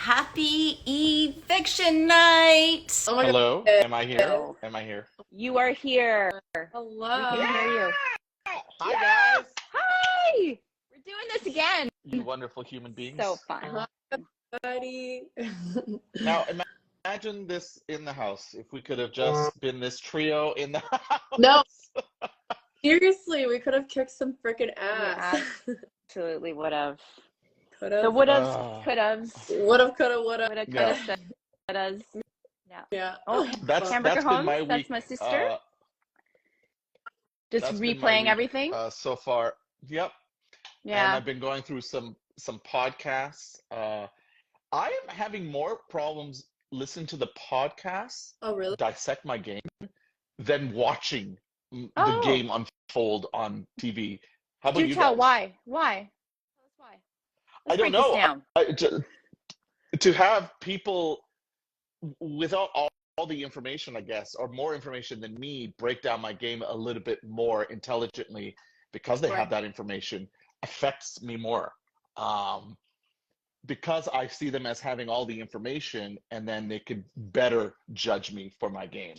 Happy eviction night. Oh my Hello? God. Am I here? Am I here? You are here. Hello. We can hear you. Hi, guys. Hi! We're doing this again. You wonderful human beings. So fun. Hi, buddy. Now, imagine this in the house. If we could have just been this trio in the house. No, seriously, we could have kicked some freaking ass. Absolutely would have. Could The have. would haves, could haves, Would have, could have, would have. would have, could Yeah. have, should have. Yeah. Yeah. Oh, That's Hamburger been Holmes, my week. that's my sister. Just That's been my replaying week, everything. so far. Yep. And Yeah. I've been going through some podcasts. I am having more problems listening to the podcasts Oh, really? dissect my game than watching the Oh. game unfold on TV. How about Do you tell guys? why. Why? Tell us why. I Let's don't break this know. down. To have people without all the information, I guess, or more information than me, break down my game a little bit more intelligently because they Right. have that information affects me more. Because I see them as having all the information and then they could better judge me for my game.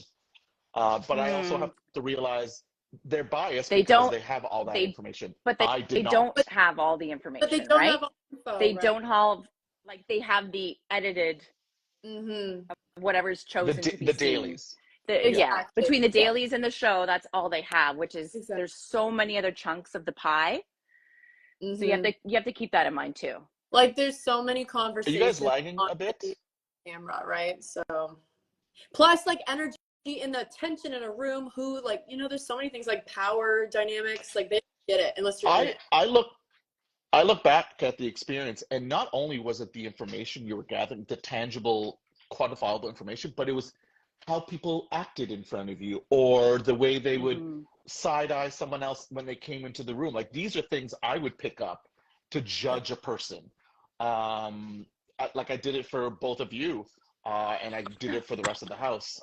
But I also have to realize they're biased They because don't- they have all that information. But I they did don't not. have all the information, But they don't right? have all the info, They right? don't have, like, they have the edited Mm-hmm. whatever's chosen to be The seen. dailies. Yeah, Exactly. between the Yeah. dailies and the show, that's all they have, which is Exactly. there's so many other chunks of the pie. Mm-hmm. So you have to keep that in mind too. Like, there's so many Are conversations you guys lagging on a bit? the camera, right? So, plus, like, energy and the tension in a room. Who, like, there's so many things like power dynamics. Like, they don't get it unless you're in it. I look back at the experience, and not only was it the information you were gathering, the tangible, quantifiable information, but it was how people acted in front of you, or the way they would side-eye someone else when they came into the room. Like, these are things I would pick up to judge a person. Like I did it for both of you, and I did it for the rest of the house.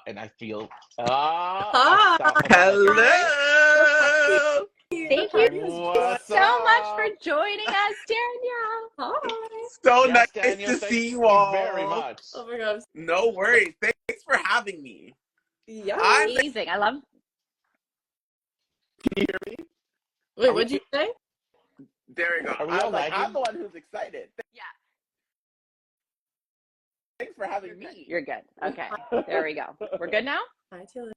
And I feel Hi. Hello. Thank you What's so much up? for joining us, Danielle. Hi. So Yes, nice Daniel, to thank see you you all. very much. Oh my God. No worries. Thanks for having me. Yeah. Amazing. I love. Can you hear me? Wait, what'd you say? There we go. Are we I all was like, lagging? I'm the one who's excited. Yeah, Thanks for having me. you're good. Okay, there we go. We're good now. Hi, Taylor.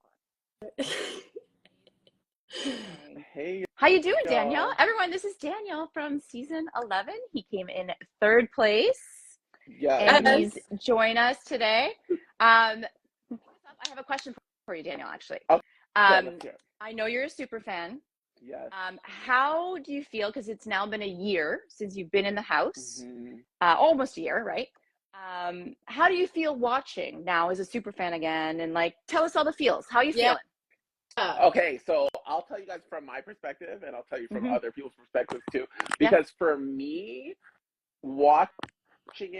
Hey. How you doing, y'all. Danielle? Everyone, this is Danielle from season 11. He came in third place. Yeah. And Yes. he's joined us today. I have a question for you, Daniel, actually. Okay, let's hear it. I know you're a super fan. Yes. How do you feel, because it's now been a year since you've been in the house, Mhm. almost a year, right? How do you feel watching now as a super fan again? And, like, tell us all the feels. How are you Yeah. feeling? Okay, so I'll tell you guys from my perspective, and I'll tell you from Mhm. other people's perspectives too. Yeah. Because for me, watching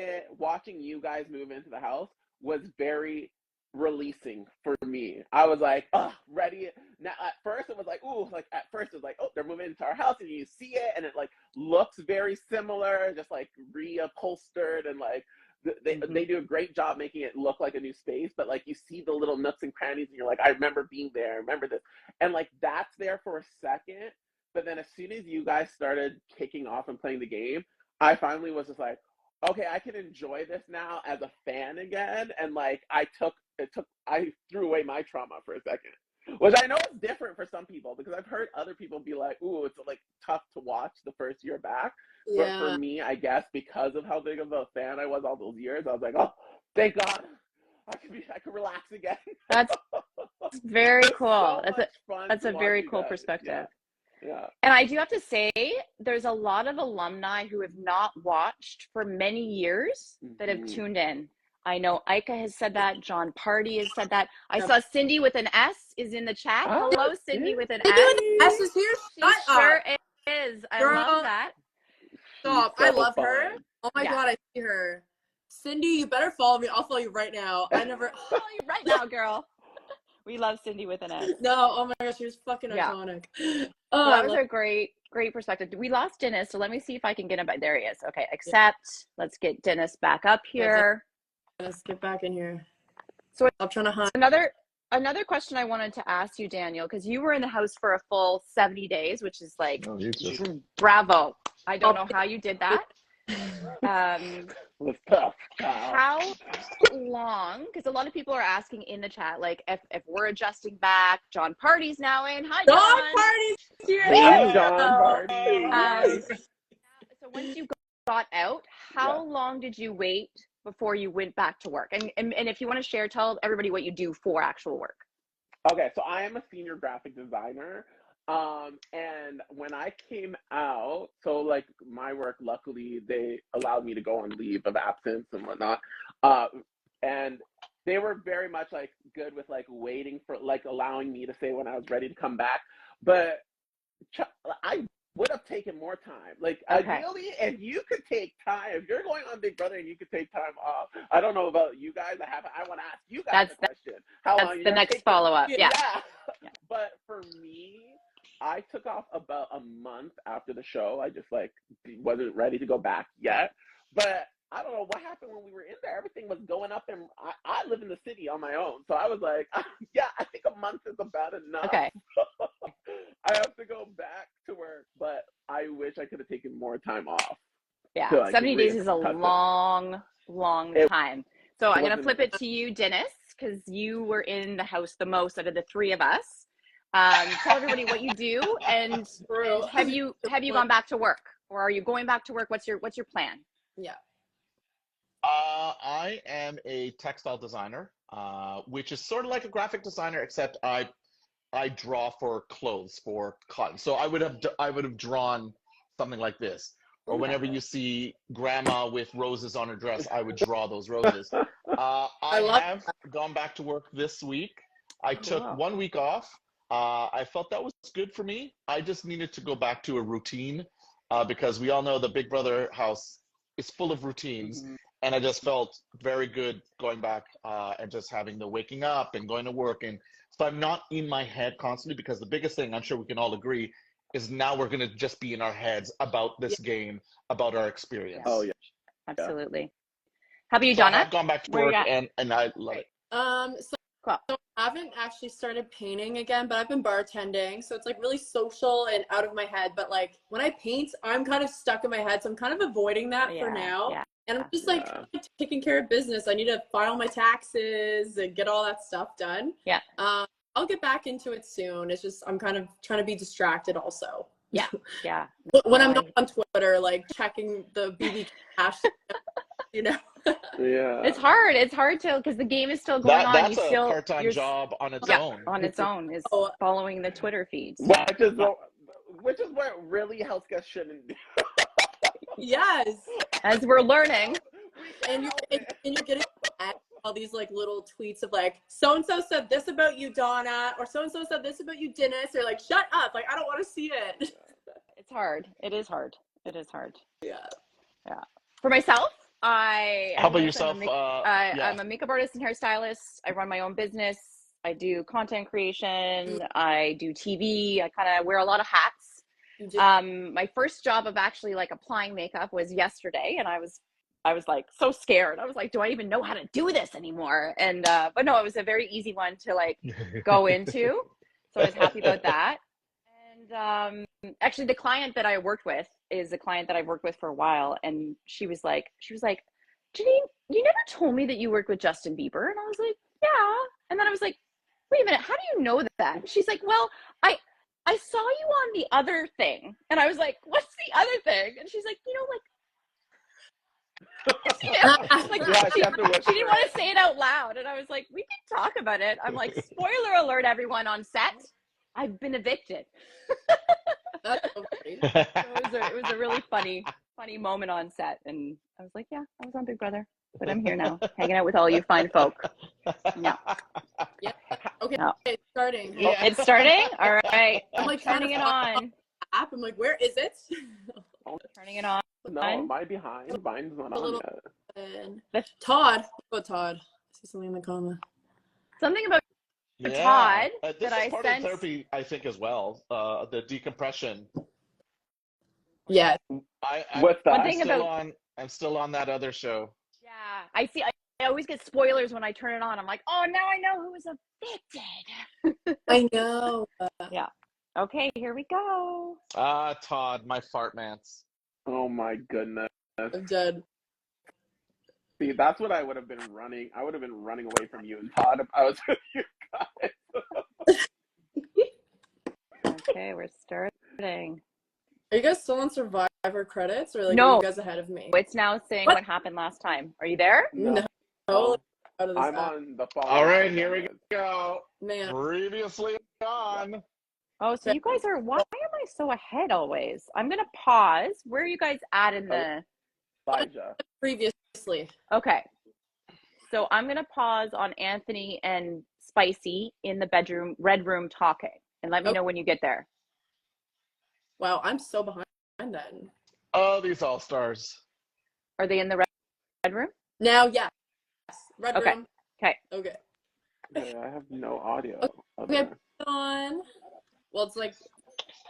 you guys move into the house was very releasing for me. I was like, oh, ready. Now, at first it was like, ooh, like at first it was like, oh, they're moving into our house, and you see it, and it like looks very similar, just like reupholstered, and like they do a great job making it look like a new space, but like you see the little nooks and crannies, and you're like, I remember being there, I remember this, and like that's there for a second, but then as soon as you guys started kicking off and playing the game, I finally was just like, okay, I can enjoy this now as a fan again, and like I threw away my trauma for a second, which I know is different for some people, because I've heard other people be like, ooh, it's like tough to watch the first year back. Yeah. But for me, I guess because of how big of a fan I was all those years, I was like, oh, thank God, I can relax again. That's very It's cool. so That's much fun a to watch very you cool guys. perspective. Yeah. And I do have to say, there's a lot of alumni who have not watched for many years that have Mhm. tuned in. I know Ika has said that. John Party has said that. I Yep. saw Cindy with an S is in the chat. Oh, Hello, Cindy with an Cindy S. with the S is here. She Shut sure up. is. I Girl. love that. Stop. She's I so love her. fun. Oh my Yeah. God, I see her. Cindy, you better follow me. I'll follow you right now. I never. I'll follow you right now, girl. We love Cindy with an S. No, oh my gosh, she was fucking Yeah. iconic. So Oh, that was a great perspective. We lost Dinis, so let me see if I can get him back. There he is. Okay, accept. Let's get Dinis back up here. let's get back in here. So I'm trying to hunt. Another question I wanted to ask you, Daniel, because you were in the house for a full 70 days, which is like, bravo. I don't know how you did that. It was tough. How long, because a lot of people are asking in the chat, like if we're adjusting back. John Party's now in. Hi, John. John Party's here. Hey, John Party. So once you got out, how long did you wait before you went back to work? And if you want to share, tell everybody what you do for actual work. Okay, so I am a senior graphic designer. And when I came out, so like my work, luckily they allowed me to go on leave of absence and whatnot. And they were very much like good with like waiting for like allowing me to say when I was ready to come back. But I would have taken more time. Like ideally, if you could take time, if you're going on Big Brother and you could take time off, I don't know about you guys. I want to ask you guys a question. How long? That's the next follow-up. Yeah. But for me, I took off about a month after the show. I just like wasn't ready to go back yet. But I don't know what happened when we were in there. Everything was going up, and I live in the city on my own. So I was like, yeah, I think a month is about enough. Okay. I have to go back to work, but I wish I could have taken more time off. Yeah, to, like, 70 days is a cut long time. So I'm going to flip it to you, Dinis, because you were in the house the most out of the three of us. Tell everybody what you do, and have you gone back to work, or are you going back to work? What's your plan? Yeah. I am a textile designer, which is sort of like a graphic designer, except I draw for clothes, for cotton. So I would have drawn something like this, or whenever you see grandma with roses on her dress, I would draw those roses. I have gone back to work this week. I took 1 week off. I felt that was good for me. I just needed to go back to a routine because we all know the Big Brother house is full of routines. And I just felt very good going back and just having the waking up and going to work. And so I'm not in my head constantly, because the biggest thing, I'm sure we can all agree, is now we're going to just be in our heads about this game, about our experience. Oh, yeah. Absolutely. How about you, So Donna? I've gone back to work and I love it. So I haven't actually started painting again, but I've been bartending. So it's like really social and out of my head. But like when I paint, I'm kind of stuck in my head. So I'm kind of avoiding that for now. Yeah. And I'm just like taking care of business. I need to file my taxes and get all that stuff done. Yeah. I'll get back into it soon. It's just I'm kind of trying to be distracted also. Yeah. Yeah. When I'm not on Twitter, like checking the BBCAN hashtag, you know. Yeah. It's hard to, because the game is still going on. That's a part-time job on its own. On its own is following the Twitter feeds. Which is what really Houseguests shouldn't do. Yes. As we're learning. And you're getting all these like little tweets of like, so-and-so said this about you, Donna, or so-and-so said this about you, Dinis. They're like, shut up. Like, I don't want to see it. It's hard. It is hard. Yeah. Yeah. For myself, How about yourself? I'm a makeup artist and hairstylist. I run my own business. I do content creation. I do TV. I kind of wear a lot of hats. My first job of actually like applying makeup was yesterday, and I was like so scared. I was like, do I even know how to do this anymore? And but no, it was a very easy one to like go into. So I was happy about that. And actually the client that I worked with is a client that I've worked with for a while, and she was like, Janine, you never told me that you worked with Justin Bieber. And I was like, yeah. And then I was like, wait a minute, how do you know that? And she's like, well, I saw you on the other thing. And I was like, what's the other thing? And she's like, she didn't want to say it out loud. And I was like, we can talk about it. I'm like, spoiler alert, everyone on set, I've been evicted. That's so funny. It was a really funny moment on set. And I was like, yeah, I was on Big Brother, but I'm here now, hanging out with all you fine folk. Yeah. Yeah. Okay. No. It's starting. Yeah. It's starting? All right. I'm like turning it on. App. I'm like, where is it? Turning it on. No, am I behind? Mine's not on yet. Todd. Oh, Todd. I see something in the comment. Something about Yeah. Todd This that is I part sent. of therapy, I think, as well. The decompression. Yeah. What's that? One thing about I'm still on that other show. yeah, I see. I always get spoilers when I turn it on. I'm like, oh, now I know who was evicted. I know. Yeah. Okay, here we go. Todd, my fart mance. Oh my goodness. I'm dead. See, that's what I would have been running. I would have been running away from you and Todd if I was with you guys. Okay, we're starting. Are you guys still on Survivor credits, or like No. are you guys ahead of me? It's now saying what happened last time. Are you there? No. No. Out of this I'm app. on the phone. All right, here we go. Man. Previously on. Oh, so you guys are, why am I so ahead always? I'm going to pause. Where are you guys at in the, Elijah. Previously. okay. So I'm going to pause on Anthony and Spicy in the bedroom, red room talking, and let me know when you get there. Wow, I'm so behind then. Oh, these all-stars. Are they in the red room? Now, yes. Red Okay. room. Okay. Okay. Yeah, I have no audio. Okay, put it on. Well, it's like,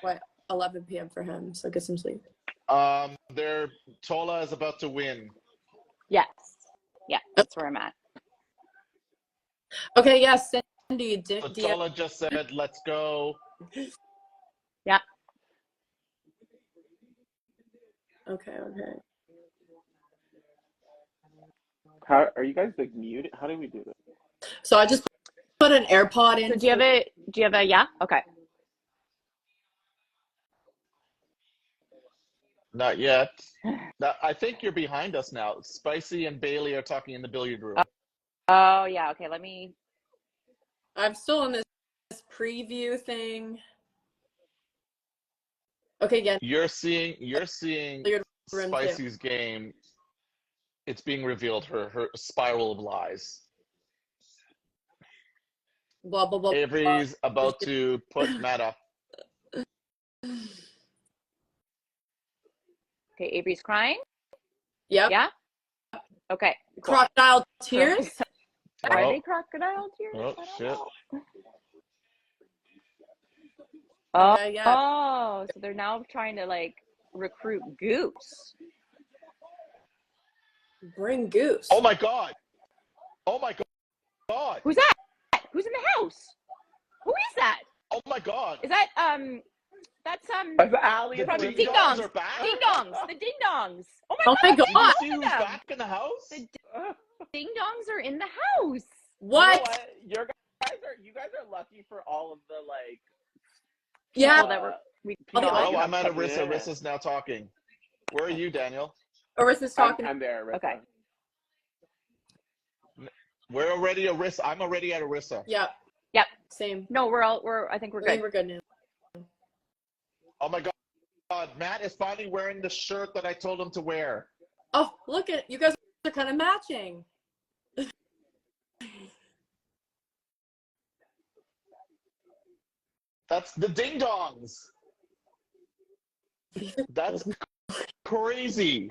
what, 11 p.m. for him, so get some sleep. Tola is about to win. Yes. Yeah, that's where I'm at. Okay, yes, Cindy. So Tola just said, let's go. Yeah. Okay. How are you guys like muted? How do we do this? So I just put an AirPod in. So do you have a, yeah? Okay. Not yet. I think you're behind us now. Spicy and Bailey are talking in the billiard room. Oh, yeah. Okay, I'm still on this preview thing. Okay, yeah. You're seeing room Spicy's game. It's being revealed, her spiral of lies. Blah, blah, blah. Avery's about to put Matt up. Okay, Avery's crying? Yep. Yeah? Okay. Cool. Crocodile tears? Are they crocodile tears? Oh, shit. Oh, Yeah. oh, so they're now trying to like recruit Goose. Bring Goose. Oh my god. Who's that? Who's in the house? Who is that? Oh my god. Is that that's Allie The Ding ding dongs are back? Ding dongs. The ding dongs. Oh Oh my my god. God. Did you see who's back in the house? The ding dongs are in the house. What? You know what? You guys are lucky for all of the like. Yeah. That were Oh, I'm at Arissa. Arissa's now talking. Where are you, Daniel? Arissa's talking. I'm there. Arissa. Okay. We're already Arissa. I'm already at Arissa. Yep. Same. No, I think we're I good. think we're good now. Oh my god. Matt is finally wearing the shirt that I told him to wear. Oh, look at you guys are kind of matching. That's the ding dongs. That's crazy.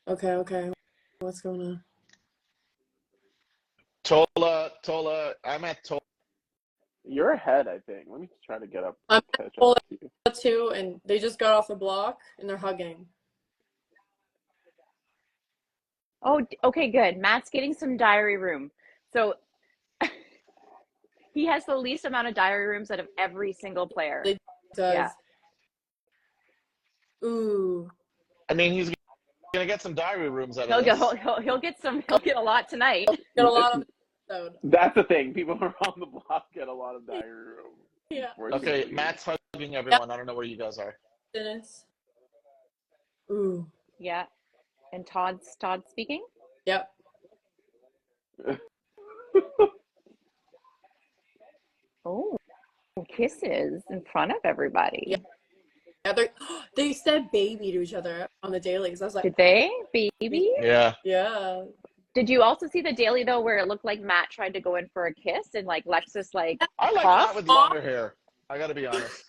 Okay. What's going on? Tola, I'm at Tola. You're ahead, I think. Let me try to get up. I'm catch Tola. up to you. Too, and they just got off the block and they're hugging. Oh, okay, good. Matt's getting some diary room. So he has the least amount of diary rooms out of every single player. It does. Yeah. Ooh. I mean, he's gonna get some diary rooms out of this. He'll get a lot tonight. Got a lot of episode. That's the thing. People who are on the block get a lot of diary room. Yeah. Okay, Matt's hugging everyone. I don't know where you guys are. Dinis. Ooh. Yeah. And Todd's speaking? Yep. Oh, kisses in front of everybody. Yeah. They said baby to each other on the dailies. I was like, Did they? Baby? Yeah. yeah. Did you also see the daily though where it looked like Matt tried to go in for a kiss and like Lexus like I like coughed? Matt with longer hair. I gotta be honest.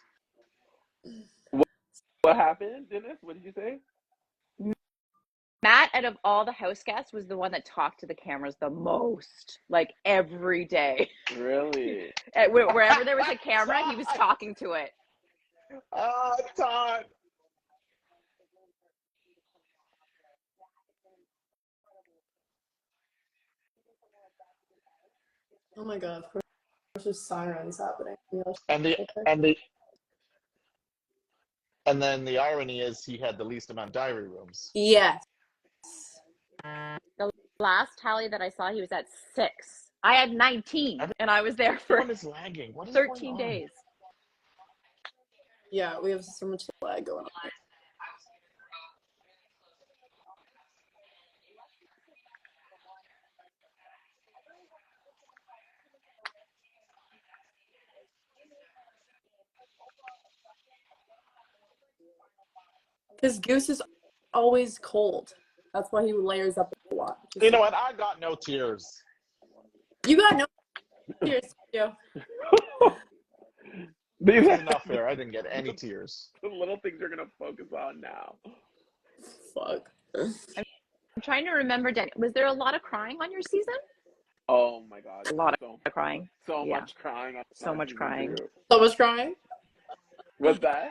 What happened, Dennis? What did you say? Matt, out of all the house guests, was the one that talked to the cameras the most, like every day. Really? Wherever there was a camera, he was talking to it. Oh, Todd. Oh my god, of course there's sirens happening. And then the irony is he had the least amount of diary rooms. Yes. The last tally that I saw, he was at 6. I had 19, and I was there for Everyone is lagging. What is 13 going on? days. Yeah, we have so much lag going on here. Because Goose is always cold. That's why he layers up a lot. You know what? I got no tears. You got no tears, yo. This is not fair. I didn't get any tears. The little things you're gonna focus on now. Fuck. I'm trying to remember, Danny, was there a lot of crying on your season? Oh my god. A lot of crying. So much crying. So much crying. So much crying? What's that?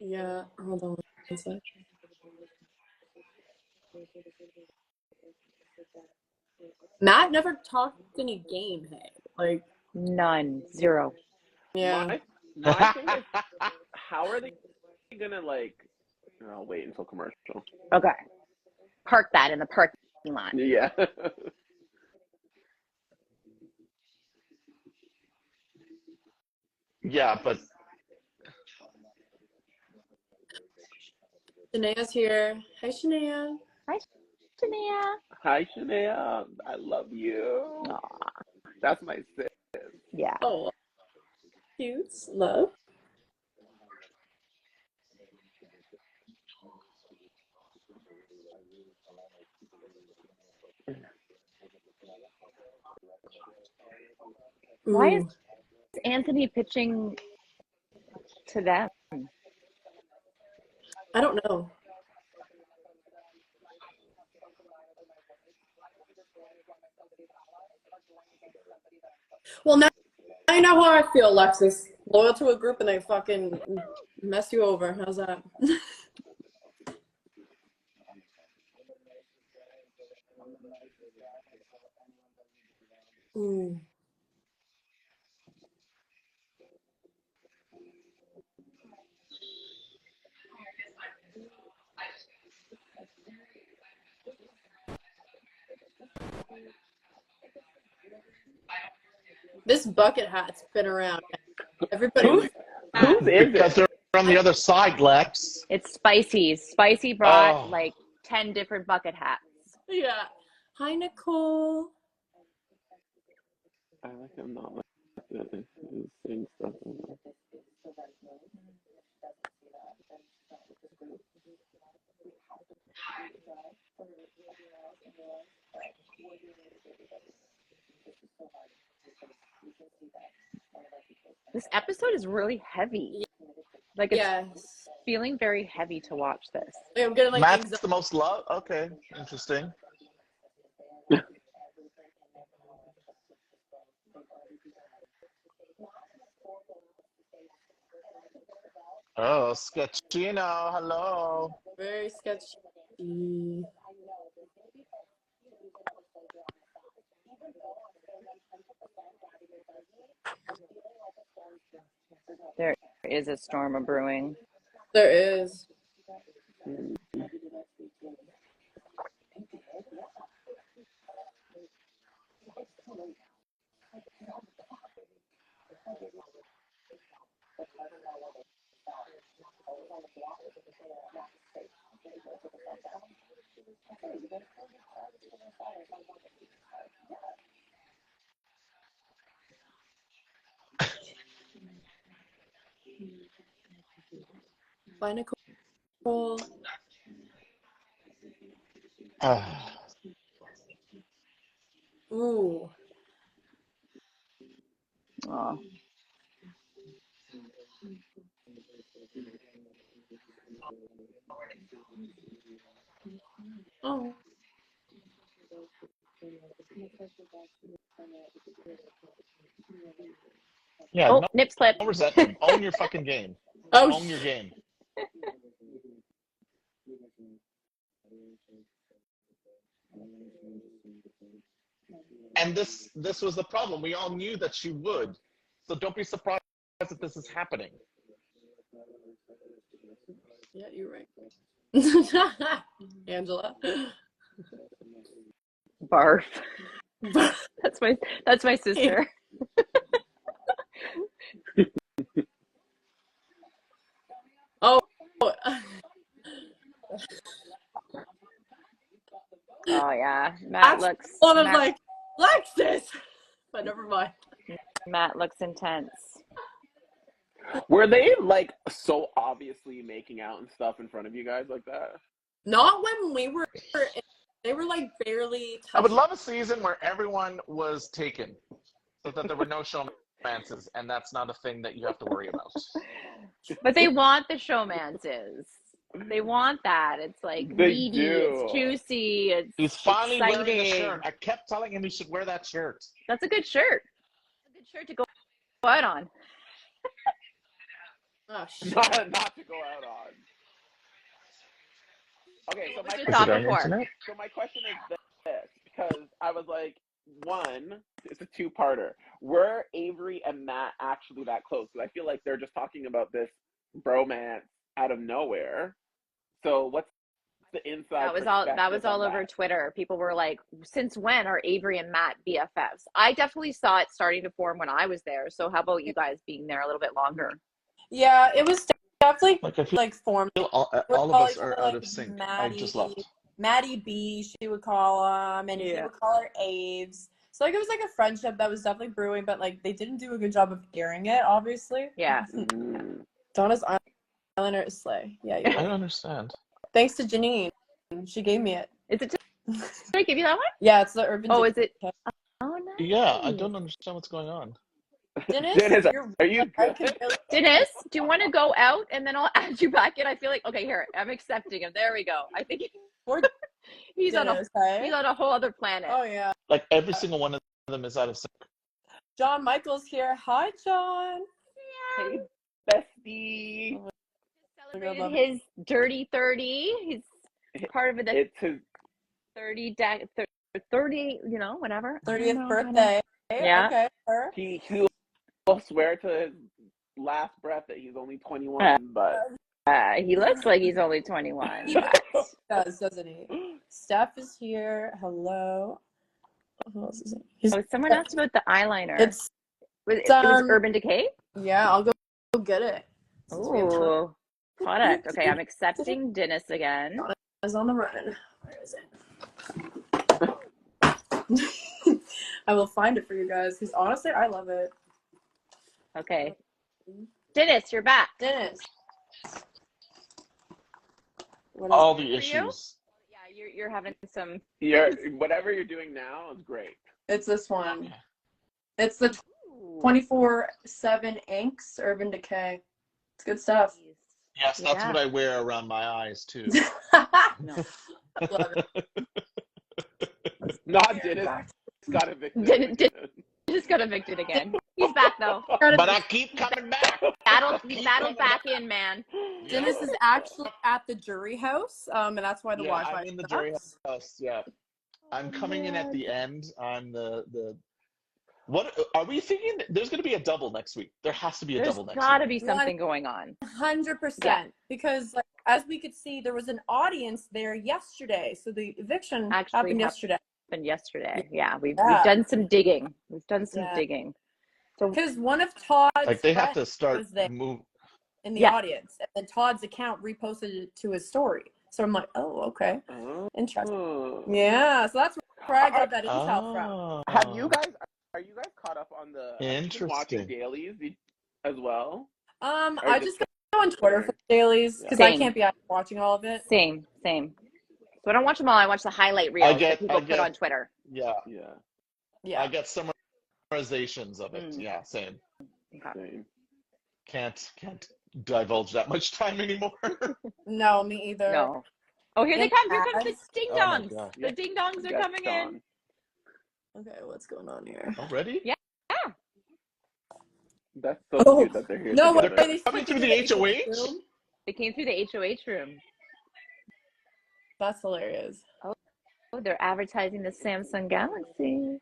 Yeah, hold on one sec. Matt never talked any game, hey. Like, None. 0. yeah. My thing is, how are they gonna like? I'll wait until commercial. Okay. Park that in the parking lot. Yeah. Yeah, but Shanae's here. Hi, Shania. Hi, Shania. Hi, Shania. I love you. Aww. That's my sis. Yeah. Oh, cute. Love. Why is Ooh. Anthony pitching to them? I don't know. Well, now I know how I feel, Alexis. Loyal to a group and they fucking mess you over. How's that? Ooh. This bucket hat's been around. Everybody was Whose is because it? they're on the other side, Lex. It's Spicy. Spicy brought like 10 different bucket hats. Yeah. Hi, Nicole. I like him not like that. He's saying stuff. This episode is really heavy. Like, it's Yes. feeling very heavy to watch this. I'm getting like Matt's anxiety. the most loved? Okay, interesting. Oh, Sketchino, hello. Very sketchy. There is a storm of brewing. There is. Bye, Nicole. Ooh. Oh. Oh. Yeah, Oh, no, nip slip. no resentment. Own your fucking game. Oh, Own your game. And this was the problem. We all knew that she would. So don't be surprised that this is happening. yeah, you're right. Angela. Barf. That's my sister. Oh. Oh yeah, Matt looks. One of like Lexus, but never mind. Matt looks intense. Were they like so obviously making out and stuff in front of you guys like that? Not when we were. They were like barely touching. I would love a season where everyone was taken, so that there were no showmances, and that's not a thing that you have to worry about. But they want the showmances. They want that. It's like meaty, it's juicy, it's He's finally exciting. wearing a shirt. I kept telling him he should wear that shirt. That's a good shirt. A good shirt to go out on. Oh shit! Not to go out on. Okay, so my question is this, because I was like, one, it's a two-parter. Were Avery and Matt actually that close? Because I feel like they're just talking about this bromance out of nowhere. So what's the inside? That was all over Twitter. People were like, "Since when are Avery and Matt BFFs?" I definitely saw it starting to form when I was there. So how about you guys being there a little bit longer? Yeah, it was definitely like formed. All of us are out of sync. I just left. Maddie B, she would call him, and he would call her Aves. So like it was like a friendship that was definitely brewing, but like they didn't do a good job of airing it, obviously. Yeah. Donna's eyeliner is slay. Yeah, I don't understand. Thanks to Janine, she gave me it. Is it? Did I give you that one? Yeah, it's the Urban. Oh, is it? Oh, nice. Yeah, I don't understand what's going on. Dennis, are you good? Dennis, do you want to go out and then I'll add you back in? I feel like, okay, here, I'm accepting him. There we go. I think he's on a whole other planet. Oh yeah. Like every single one of them is out of sync. John Michael's here. Hi, John. Hey, bestie. Celebrated his dirty 30. He's part of the it's his 30, you know, whatever. 30th birthday. Yeah. Okay. He will swear to his last breath that he's only 21, but he looks like he's only 21. He does, doesn't he? Steph is here. Hello. Who else is it? Someone asked about the eyeliner. It was Urban Decay? Yeah, I'll go get it. Oh, product. Okay, I'm accepting Dinis again. Is on the run. Where is it? I will find it for you guys because honestly, I love it. Okay. Dinis, you're back. Dinis. All the issues. Yeah, you're having some. Whatever you're doing now is great. It's this one. It's the 24/7 Inks Urban Decay. It's good stuff. Yes, that's what I wear around my eyes too. No. Love it. Not Dennis got evicted. Dennis got evicted again. He's back though. But I keep coming back. Battled back in, man. Dennis is actually at the jury house, and that's why the Wi-Fi. I'm in the jury house. Yeah, I'm coming in at the end. I'm the. What are we thinking? There's going to be a double next week. There has to be a double next week. There's got to be something going on. 100%. Because, like, as we could see, there was an audience there yesterday. So the eviction happened yesterday. Yeah, we've done some digging. Digging. So because one of Todd's they have to start move in the audience, and then Todd's account reposted it to his story. So I'm like, oh, okay, interesting. Yeah, so that's where I got that intel from. Are you guys caught up on the watching dailies as well? I just go on Twitter for dailies because I can't be out watching all of it. Same. So I don't watch them all. I watch the highlight reels that people put on Twitter. Yeah. I get summarizations of it. Yeah, same. Same. Can't divulge that much time anymore. No, me either. No. Oh, here they come. Here comes the Yes. ding Oh my dongs. God. The ding dongs are coming in. Okay, what's going on here? Already? Yeah. That's so cute that they're here No, together. wait, they Coming through the HOH? room? They came through the HOH room. That's hilarious. Oh, they're advertising the Samsung Galaxy.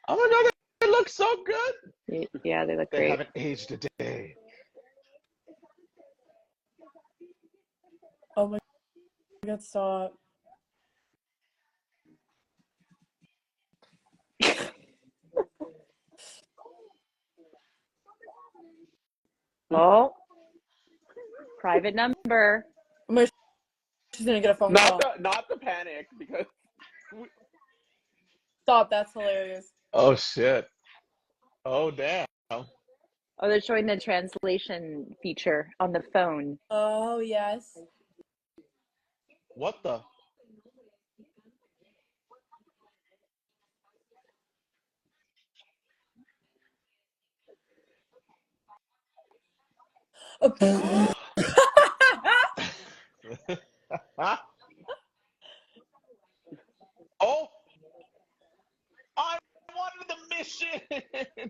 Oh my God, they look so good. Yeah, they look They great. haven't aged a day. Oh my God, stop. Oh, private number. She's gonna get a phone call. Not the panic, because Stop, that's hilarious. Oh shit. Oh damn. Oh, they're showing the translation feature on the phone. Oh, yes. What the? Oh. Oh, I wanted the mission.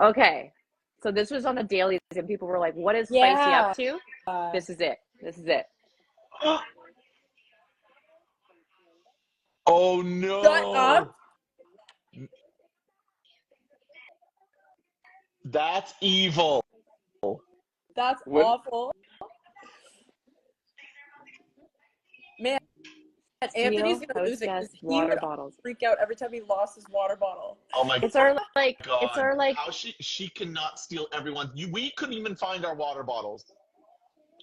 Okay, so this was on the dailies, and people were like, "What is Spicy Yeah. up to?" This is it. This is it. Oh no. Shut up. That's evil. That's awful. Man, Anthony's gonna lose it because he would freak out every time he lost his water bottle. Oh my It's our like. God. It's our like. How she cannot steal everyone. We couldn't even find our water bottles.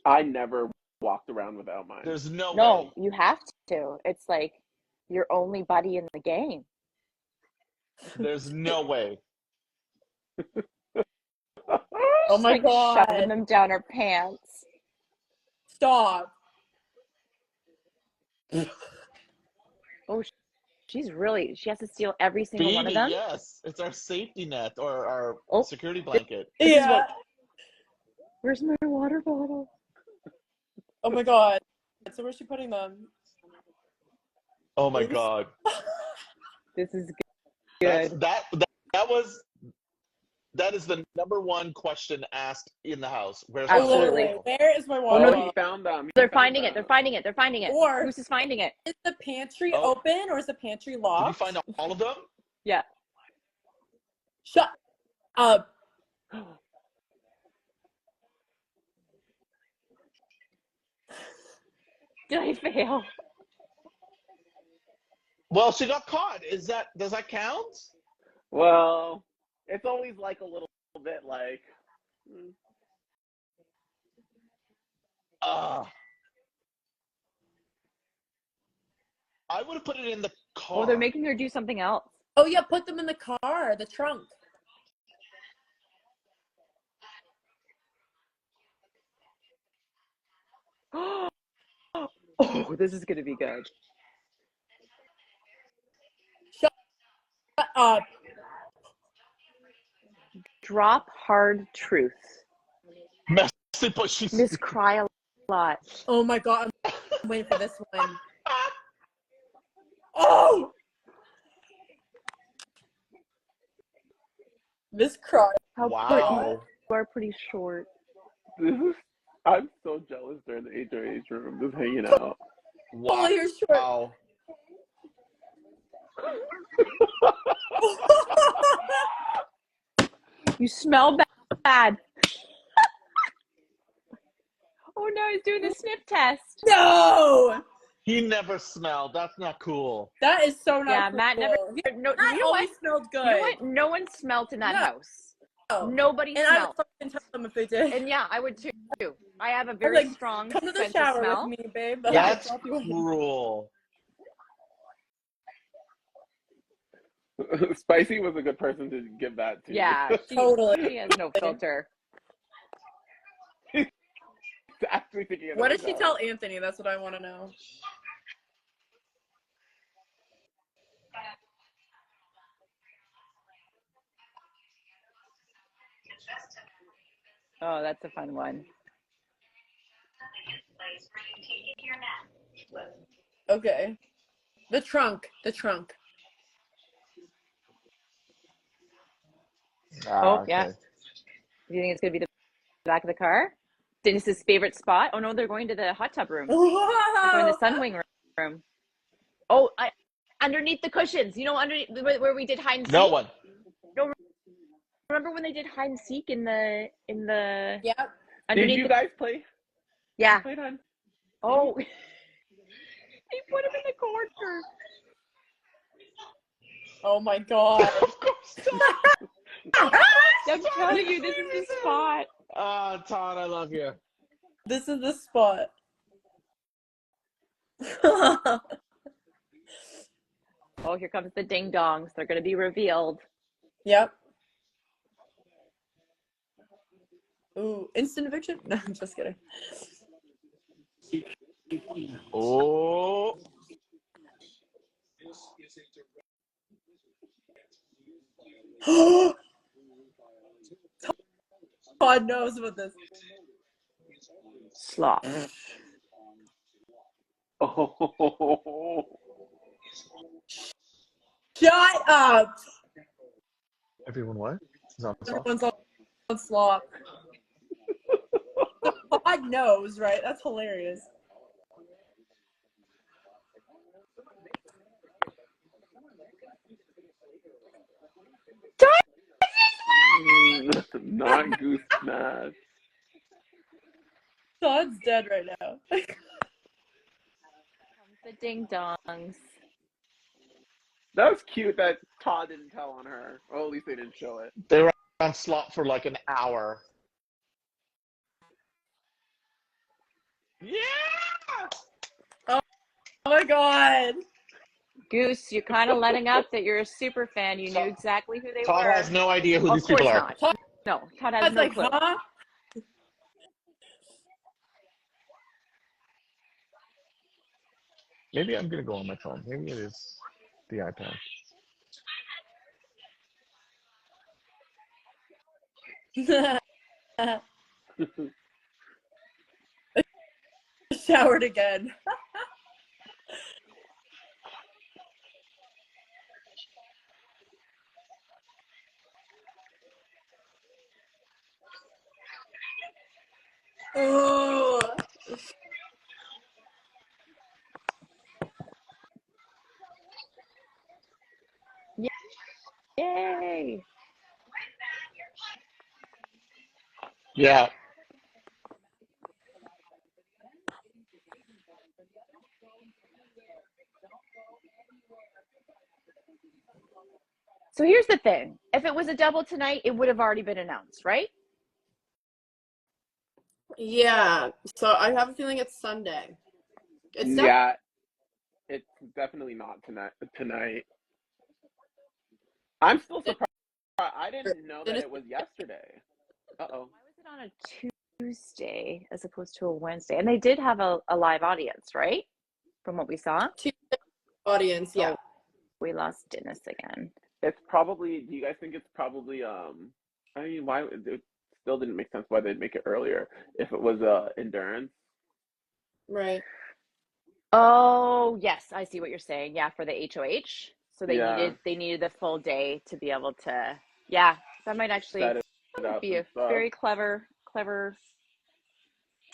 I never walked around without mine. There's no way. No, you have to. It's like your only buddy in the game. There's no way. Oh my like God. shoving them down her pants. Stop. Oh, she has to steal every single one of them. Yes, it's our safety net or our security blanket. Yeah. Where's my water bottle? Oh my God. So where's she putting them? Oh my God. This is good. That is the number one question asked in the house. Where's Absolutely. my water bottle? Where is my Oh water no, bottle? he found them. They're finding it. They're finding it. They're finding it. Or who's finding it? Is the pantry open or is the pantry locked? Did you find all of them? Yeah. Shut up. Did I fail? Well, she got caught. Does that count? Well, it's always like a little bit like. I would have put it in the car. Oh, they're making her do something else. Oh yeah, put them in the car, the trunk. Oh, this is gonna be good. Shut up. Drop hard truth. Miss cry a lot. Oh my God, I'm waiting for this one. Oh! Miss Cry. Wow. You are pretty short. I'm so jealous during the HOH room, just hanging out. Wow. Oh, you're short. Wow. You smell bad. Oh no, he's doing the sniff test. No! He never smelled. That's not cool. That is so not cool. Matt never. No, Matt you know always what? smelled good. You know what? No one smelled in that house. Nobody and smelled. I would tell them if they did. And yeah, I would too. I have a very strong come to the sense shower of smell. with me, babe. That's cruel. Spicy was a good person to give that to. Yeah, totally. She has no filter. Actually thinking of what did she tell Anthony? That's what I want to know. Oh, that's a fun one. Okay. The trunk. Oh, yeah. Do you think it's going to be the back of the car? Dennis's favorite spot? Oh, no, they're going to the hot tub room. Wow. They're going to the sunwing room. Oh, underneath the cushions. You know, underneath where we did hide and seek? No one. No, remember when they did hide and seek in the Yeah. Did you guys play? Yeah. Played on? Oh. They put him in the corner. Oh my god. Of course. I'm telling you, this is the spot. Todd, I love you. This is the spot. Oh, here comes the ding dongs. They're going to be revealed. Yep. Ooh, instant eviction? No, I'm just kidding. Oh. God knows about this. Slop. Oh. Shut up! Everyone what? Everyone's on slop. God knows, right? That's hilarious. Not Goose Smash. Todd's dead right now. The ding dongs. That was cute that Todd didn't tell on her. Or at least they didn't show it. They were on slot for like an hour. Yeah! Oh my god. Goose, you're kind of letting up that you're a super fan. You knew exactly who they Todd were. has no idea who these Of course people are. not. No, Todd has Todd's no like, clue. huh? Maybe I'm gonna go on my phone. Maybe it is the iPad. Showered again. Ooh. Yay! Yeah. So here's the thing. If it was a double tonight, it would have already been announced, right? Yeah. So I have a feeling it's Sunday. It's Yeah. It's definitely not tonight. I'm still surprised. I didn't know that it was yesterday. Uh-oh. Why was it on a Tuesday as opposed to a Wednesday? And they did have a live audience, right? From what we saw. audience, yeah. Oh, we lost Dennis again. It's probably, do you guys think it's probably, I mean, why, it still didn't make sense why they'd make it earlier if it was endurance. Right. Oh, yes, I see what you're saying. Yeah, for the HOH. So they Yeah. needed the full day to be able to, yeah, that might actually Set it that would up be a and stuff. very clever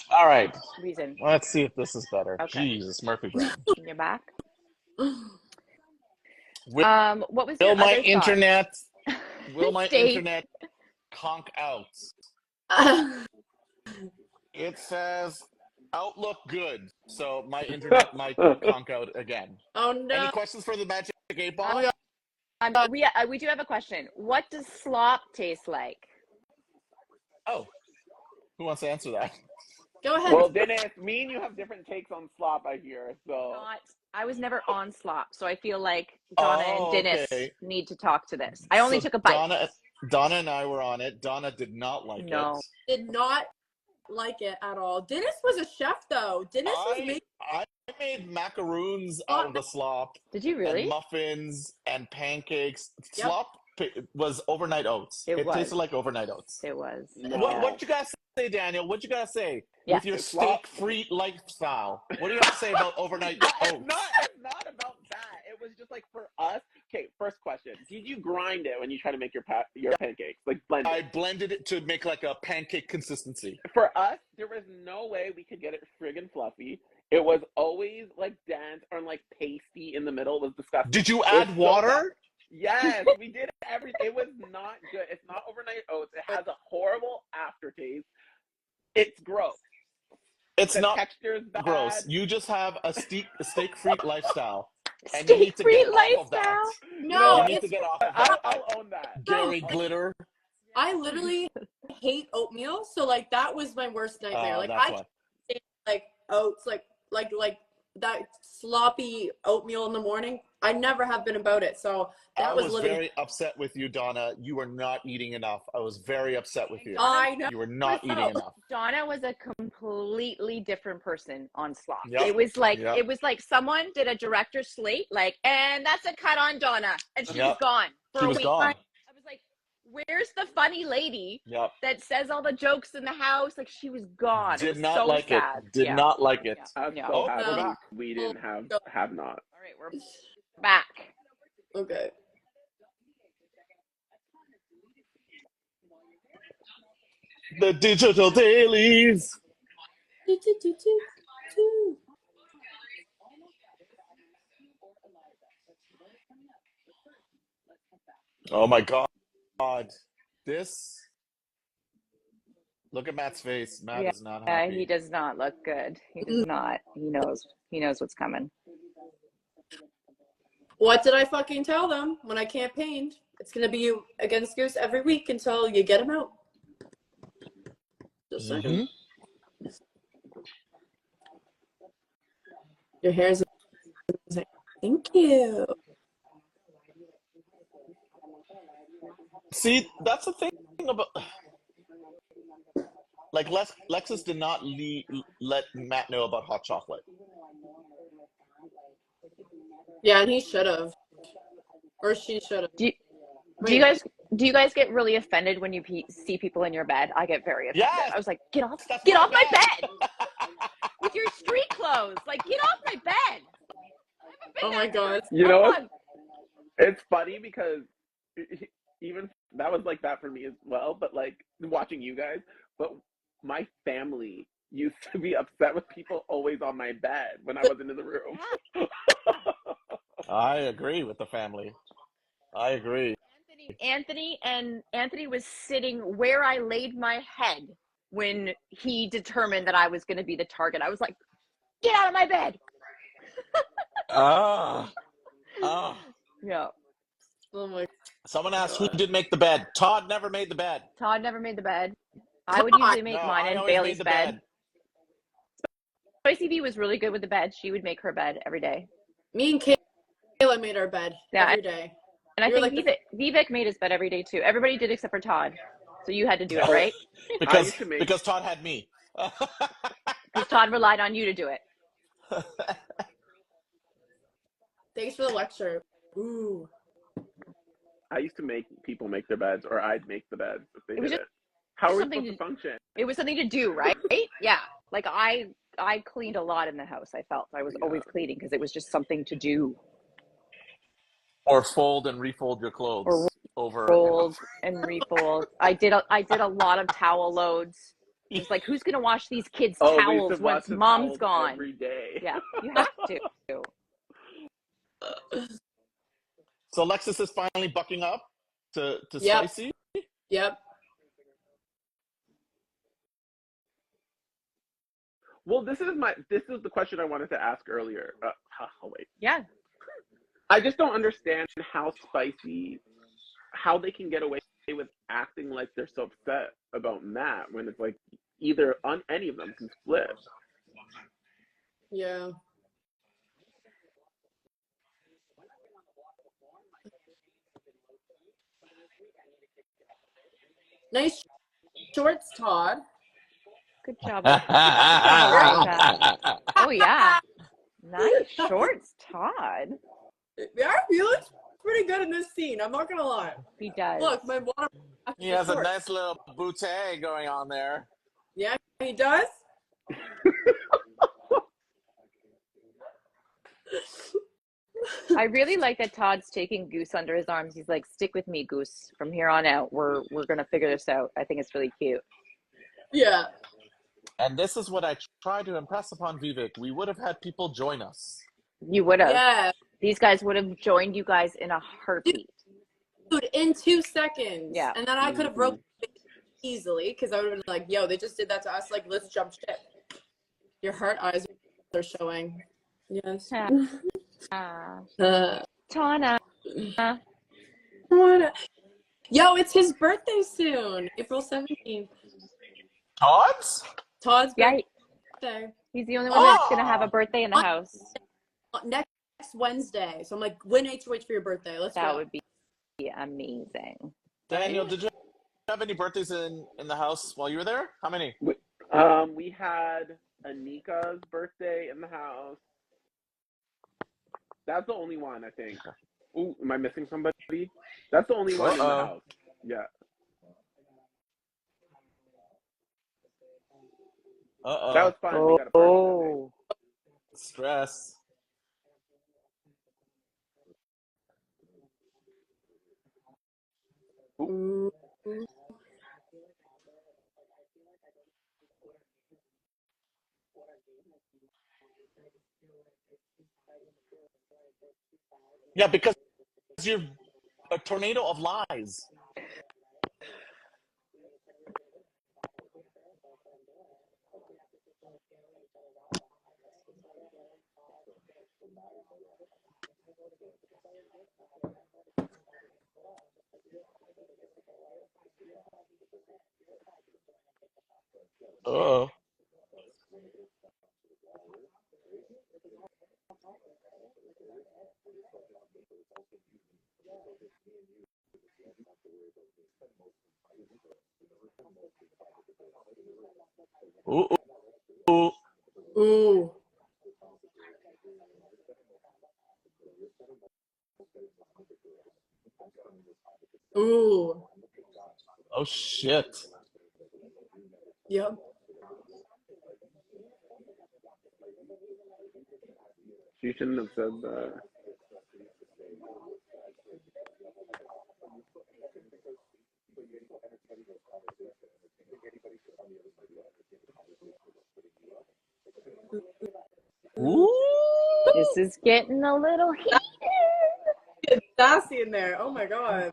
All right. reason. Let's see if this is better. Okay. Jesus, Murphy Brown. You're back. Will, What was will your my other internet will my Stay. internet conk out? It says Outlook good. So my internet might conk out again. Oh no. Any questions for the Magic 8 Ball? We do have a question. What does slop taste like? Oh. Who wants to answer that? Go ahead. Well, Dennis, me and you have different takes on slop, I hear. So I was never on slop, so I feel like Donna and Dennis okay. need to talk to this. I only took a bite. Donna and I were on it. Donna did not like it. Did not like it at all. Dennis was a chef though. I made macaroons out of the slop. Did you really? And muffins and pancakes. Yep. Slop was overnight oats. It tasted like overnight oats. It was. What you guys say, Daniel? What you gotta say Yeah. with your steak-free lifestyle? What do you have to say about overnight oats? It's not about that. It was just like for us. Okay, first question: did you grind it when you try to make your pancakes? Like blend it? I blended it to make like a pancake consistency. For us, there was no way we could get it friggin' fluffy. It was always like dense or like pasty in the middle. It was disgusting. Did you add water? Yes, we did everything. It was not good. It's not overnight oats. It has a horrible aftertaste. It's gross. It's The not texture's bad. gross. You just have a steak-free lifestyle. And you need to get off of that. No, you need to get off of that. I'll own that. Gary Glitter. I literally hate oatmeal, so like that was my worst nightmare. Like I can't like oats, like that sloppy oatmeal in the morning. I never have been about it. So that was literally very upset with you, Donna. You were not eating enough. I was very upset with you. I know. You were not eating enough. Donna was a completely different person on slop. Yep. It was like someone did a director's slate, like, and that's a cut on Donna, and she was gone for a week. Gone. I was like, where's the funny lady that says all the jokes in the house? Like, she was gone. Did it was not so like sad. it. Did not like it. I'm so happy we didn't have not. All right, we're back. Okay. The digital dailies. Oh my God. This. Look at Matt's face. Matt is not happy. He does not look good. He does not. He knows what's coming. What did I fucking tell them when I campaigned? It's gonna be you against Goose every week until you get him out. Just saying. Your hair's amazing. Thank you. See, that's the thing about. Like, Lexus did not let Matt know about hot chocolate. Yeah, and he should have, or she should have. Do you guys get really offended when you see people in your bed? I get very offended. Yes! I was like, get off my bed with your street clothes. Like, get off my bed. Oh my God. You know what? It's funny because even that was like that for me as well. But like watching you guys, but my family used to be upset with people always on my bed when I wasn't in the room. I agree with the family. I agree. Anthony was sitting where I laid my head when he determined that I was going to be the target. I was like, get out of my bed. Yeah. Oh my. Someone asked who did make the bed. Todd never made the bed. Todd never made the bed. I would usually make mine in Bailey's bed. Spicy B was really good with the bed. She would make her bed every day. Me and Kayla made our bed every day. And I think Vivek made his bed every day too. Everybody did except for Todd. So you had to do it, right? because Todd had me. Because Todd relied on you to do it. Thanks for the lecture. Ooh. I used to make people make their beds, or I'd make the beds if they did it. How are we supposed to function? It was something to do, right? Yeah. Like I cleaned a lot in the house. I felt I was always cleaning because it was just something to do. Or fold and refold your clothes. Or fold and refold. I did a lot of towel loads. It's like, who's gonna wash these kids' towels once mom's gone? Every day. Yeah, you have to. So Lexus is finally bucking up to Spicy. Yep. Well, this is the question I wanted to ask earlier. Oh wait. Yeah. I just don't understand how they can get away with acting like they're so upset about Matt when it's like either on any of them can split. Yeah. Nice shorts, Todd. Good job. Oh yeah. Nice shorts, Todd. Yeah, he looks pretty good in this scene. I'm not gonna lie. He does. Look, my water. He has a nice little bootay going on there. He does? I really like that Todd's taking Goose under his arms. He's like, stick with me, Goose. From here on out, we're gonna figure this out. I think it's really cute. Yeah. And this is what I try to impress upon Vivek. We would have had people join us. You would have. Yeah. These guys would have joined you guys in a heartbeat. Dude, in 2 seconds. Yeah. And then I could have wrote easily because I would have been like, yo, they just did that to us. Like, let's jump ship. Your heart eyes are showing. Yes. Donna. Yo, it's his birthday soon. April 17th. Todd's? Todd's Yeah. birthday. He's the only one that's going to have a birthday in the house. Next Wednesday. So I'm like, win HOH for your birthday. Let's go. That would be amazing. Daniel, did you have any birthdays in the house while you were there? How many? We had Anika's birthday in the house. That's the only one, I think. Ooh, am I missing somebody? That's the only one in the house. Yeah. That was fun. We got a party. Stress. Ooh. Yeah, because you're a tornado of lies. Oh. Ooh. Ooh. Ooh. Ooh. Oh shit. Yep. She shouldn't have said that. Ooh. This is getting a little heated. It's sassy in there. Oh my god.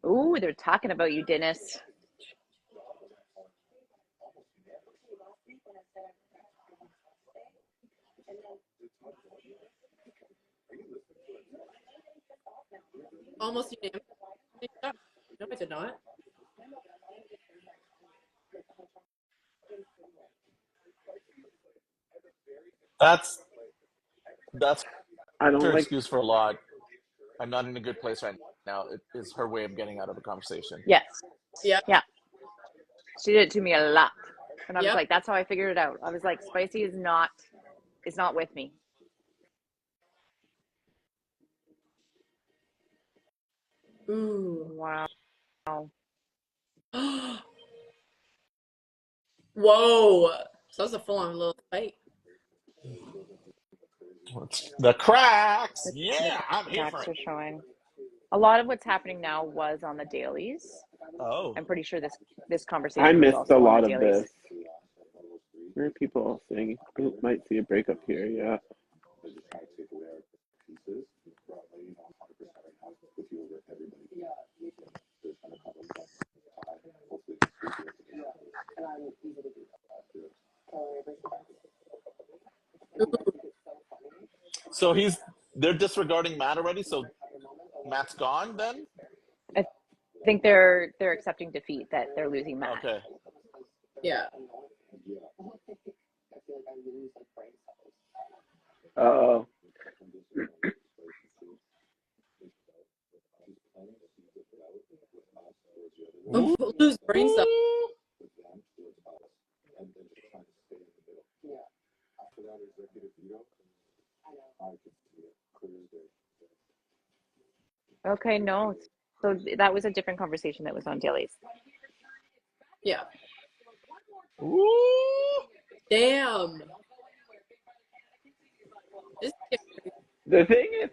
Ooh, they're talking about you, Dinis. Almost unanimous. No, I did not. That's I don't her like. excuse for a lot. I'm not in a good place right now. It is her way of getting out of a conversation. Yes. Yeah. Yeah. She did it to me a lot. And I was Yep. like, that's how I figured it out. I was like, Spicy is not with me. Ooh. Wow. Whoa. So that was a full-on little fight. The cracks. Yeah, I'm here for Cracks it. are showing. A lot of what's happening now was on the dailies. Oh. I'm pretty sure this conversation I was missed also a lot on the of dailies. this. Where are people saying? Oh, might see a breakup here. Yeah. So they're disregarding Matt already, so Matt's gone then? I think they're accepting defeat, that they're losing Matt. Okay. Yeah. Oh. Lose brain cells. Okay, no. So that was a different conversation that was on Dailies. Yeah. Ooh. Damn. The thing is,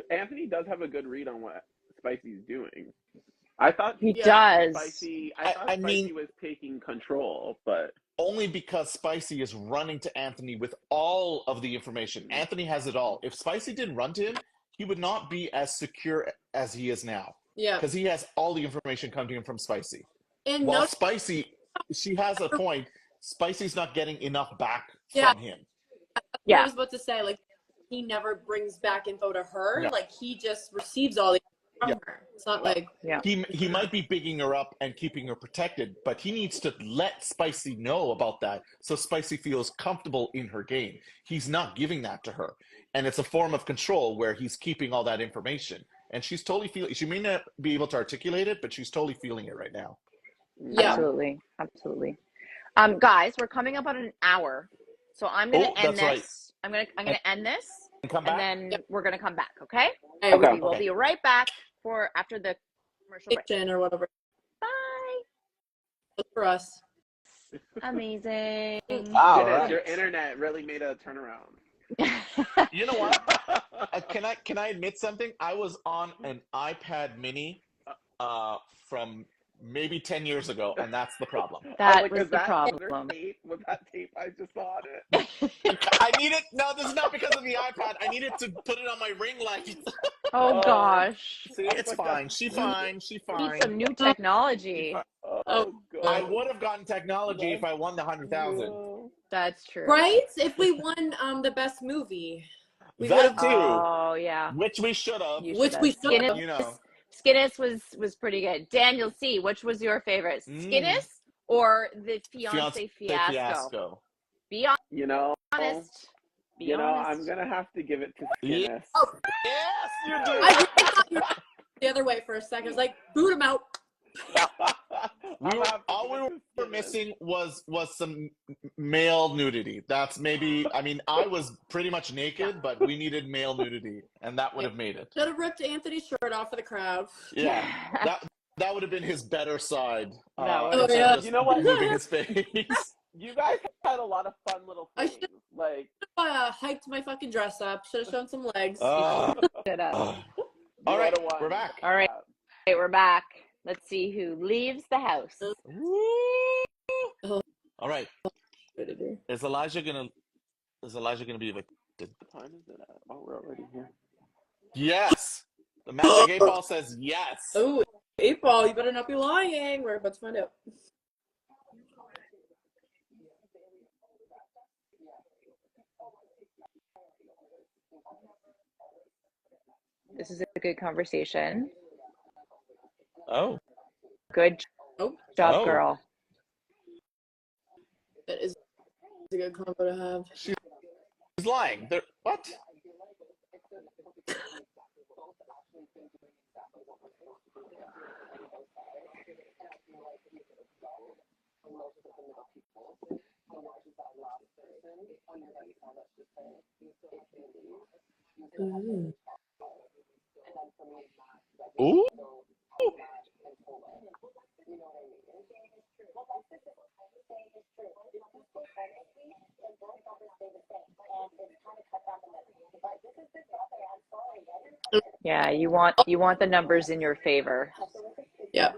Anthony does have a good read on what Spicy's doing. I thought he does. Spicy mean, was taking control, but only because Spicy is running to Anthony with all of the information. Anthony has it all. If Spicy didn't run to him, he would not be as secure as he is now. Yeah. Because he has all the information coming to him from Spicy. And while Spicy, she has a point. Spicy's not getting enough back from him. Yeah. I was about to say, like, he never brings back info to her. No. Like, he just receives all the info from her. It's not like he might be bigging her up and keeping her protected, but he needs to let Spicy know about that so Spicy feels comfortable in her game. He's not giving that to her, and it's a form of control where he's keeping all that information, and she's totally feeling. She may not be able to articulate it, but she's totally feeling it right now. Yeah. Absolutely. Guys, we're coming up on an hour, so I'm gonna end this. Right. I'm gonna end this, and then we're gonna come back. Okay? Okay. We'll be right back after the commercial break or whatever. Bye. Look for us. Amazing. Wow, right. Your internet really made a turnaround. You know what? Can I admit something? I was on an iPad Mini from maybe 10 years ago, and that's the problem. That was the problem. Was that tape? I just saw it. I need it. No, this is not because of the iPad. I needed to put it on my ring light. Oh gosh. See, it's fine. She's fine. Need some new technology. Oh God. I would have gotten technology if I won the 100,000. That's true. Right? If we won the best movie. We that too. Oh yeah. Which we should have. Which we should have. You know. Skinnis was pretty good. Daniel C., which was your favorite? Skinnis or the fiance fiasco? Be honest. You know, honest. I'm gonna have to give it to Skinnis. Oh, yes, you do. I thought you were the other way for a second. I was like, boot him out. All we were missing was some male nudity. That's maybe. I mean, I was pretty much naked, but we needed male nudity, and that would have made it. Should have ripped Anthony's shirt off for the crowd. Yeah, that would have been his better side. You know what? Moving his face. You guys had a lot of fun little things. I should like hyped my fucking dress up. Should have shown some legs. All right, we're back. All right, we're back. Let's see who leaves the house. All right. Is Elijah gonna be evicted? What time is it at? Oh, we're already here. Yes. The magic 8 ball says yes. Oh, 8 ball, you better not be lying. We're about to find out. This is a good conversation. Oh. Good job, girl. That is a good combo to have. She's lying. What? Ooh. Yeah, you want the numbers in your favor. Yeah.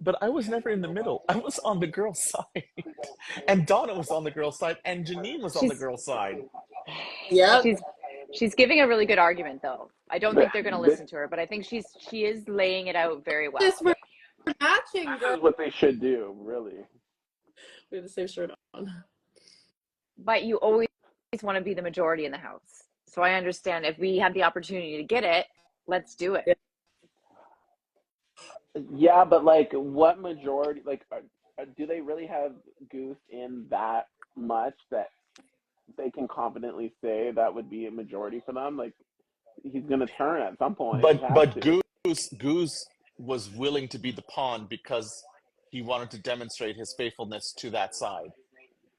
But I was never in the middle. I was on the girl's side. And Donna was on the girl's side. And Janine was on the girl's side. Yeah. She's giving a really good argument, though. I don't think they're going to listen to her, but I think she is laying it out very well. We're matching. This is what they should do, really. We have the same shirt on. But you always want to be the majority in the house. So I understand if we have the opportunity to get it, let's do it. Yeah, but like, what majority? Like, do they really have Goose in that much that they can confidently say that would be a majority for them. Like, he's gonna turn at some point. He has But to. Goose was willing to be the pawn because he wanted to demonstrate his faithfulness to that side.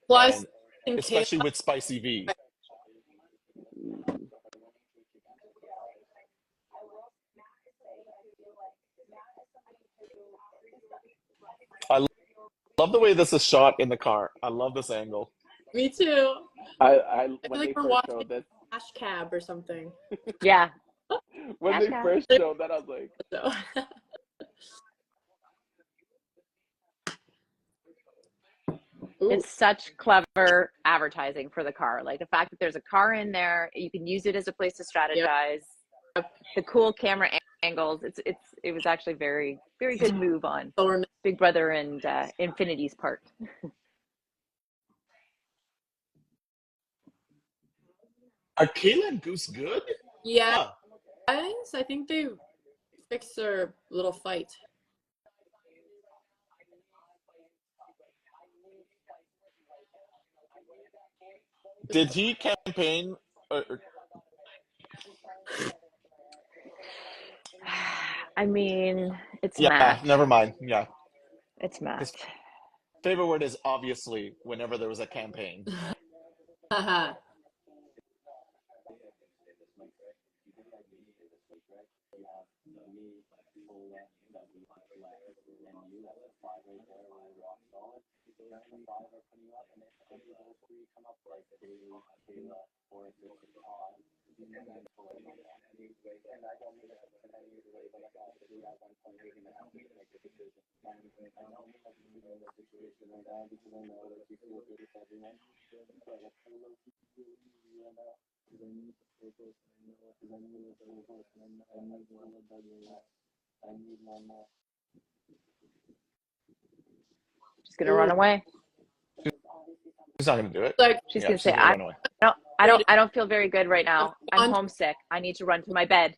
Plus, And especially with Spicy V. I love the way this is shot in the car. I love this angle. me too. I I when feel they like we're first watching showed this, Cash Cab or something. Yeah. when Cash they Cab. first showed that, I was like, So. It's such clever advertising for the car. Like the fact that there's a car in there, you can use it as a place to strategize. Yep. The cool camera angles. It was actually very, very good move on Big Brother and Infinity's part. Are Kayla and Goose good? Yeah, Huh. I think they fixed their little fight. Did he campaign? I mean, it's Yeah, Matt. never mind. Yeah. It's Matt. His favorite word is obviously whenever there was a campaign. Haha. She's gonna run away. She's not gonna do it. Like, She's Yeah, gonna she's say, gonna run away. I don't feel very good right now. I'm homesick. I need to run to my bed.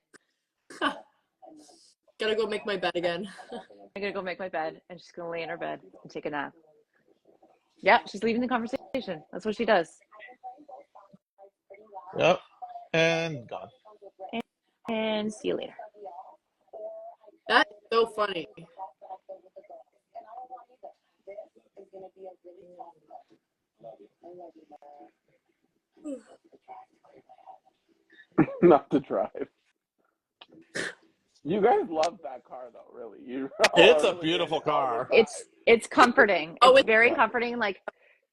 gotta go make my bed again. I'm gonna go make my bed, and she's gonna lay in her bed and take a nap. Yeah, she's leaving the conversation. That's what she does. Yep. And gone. And see you later. That's so funny. not to drive. You guys love that car, though, really. It's a beautiful car. It's comforting. Oh, It's very comforting. Like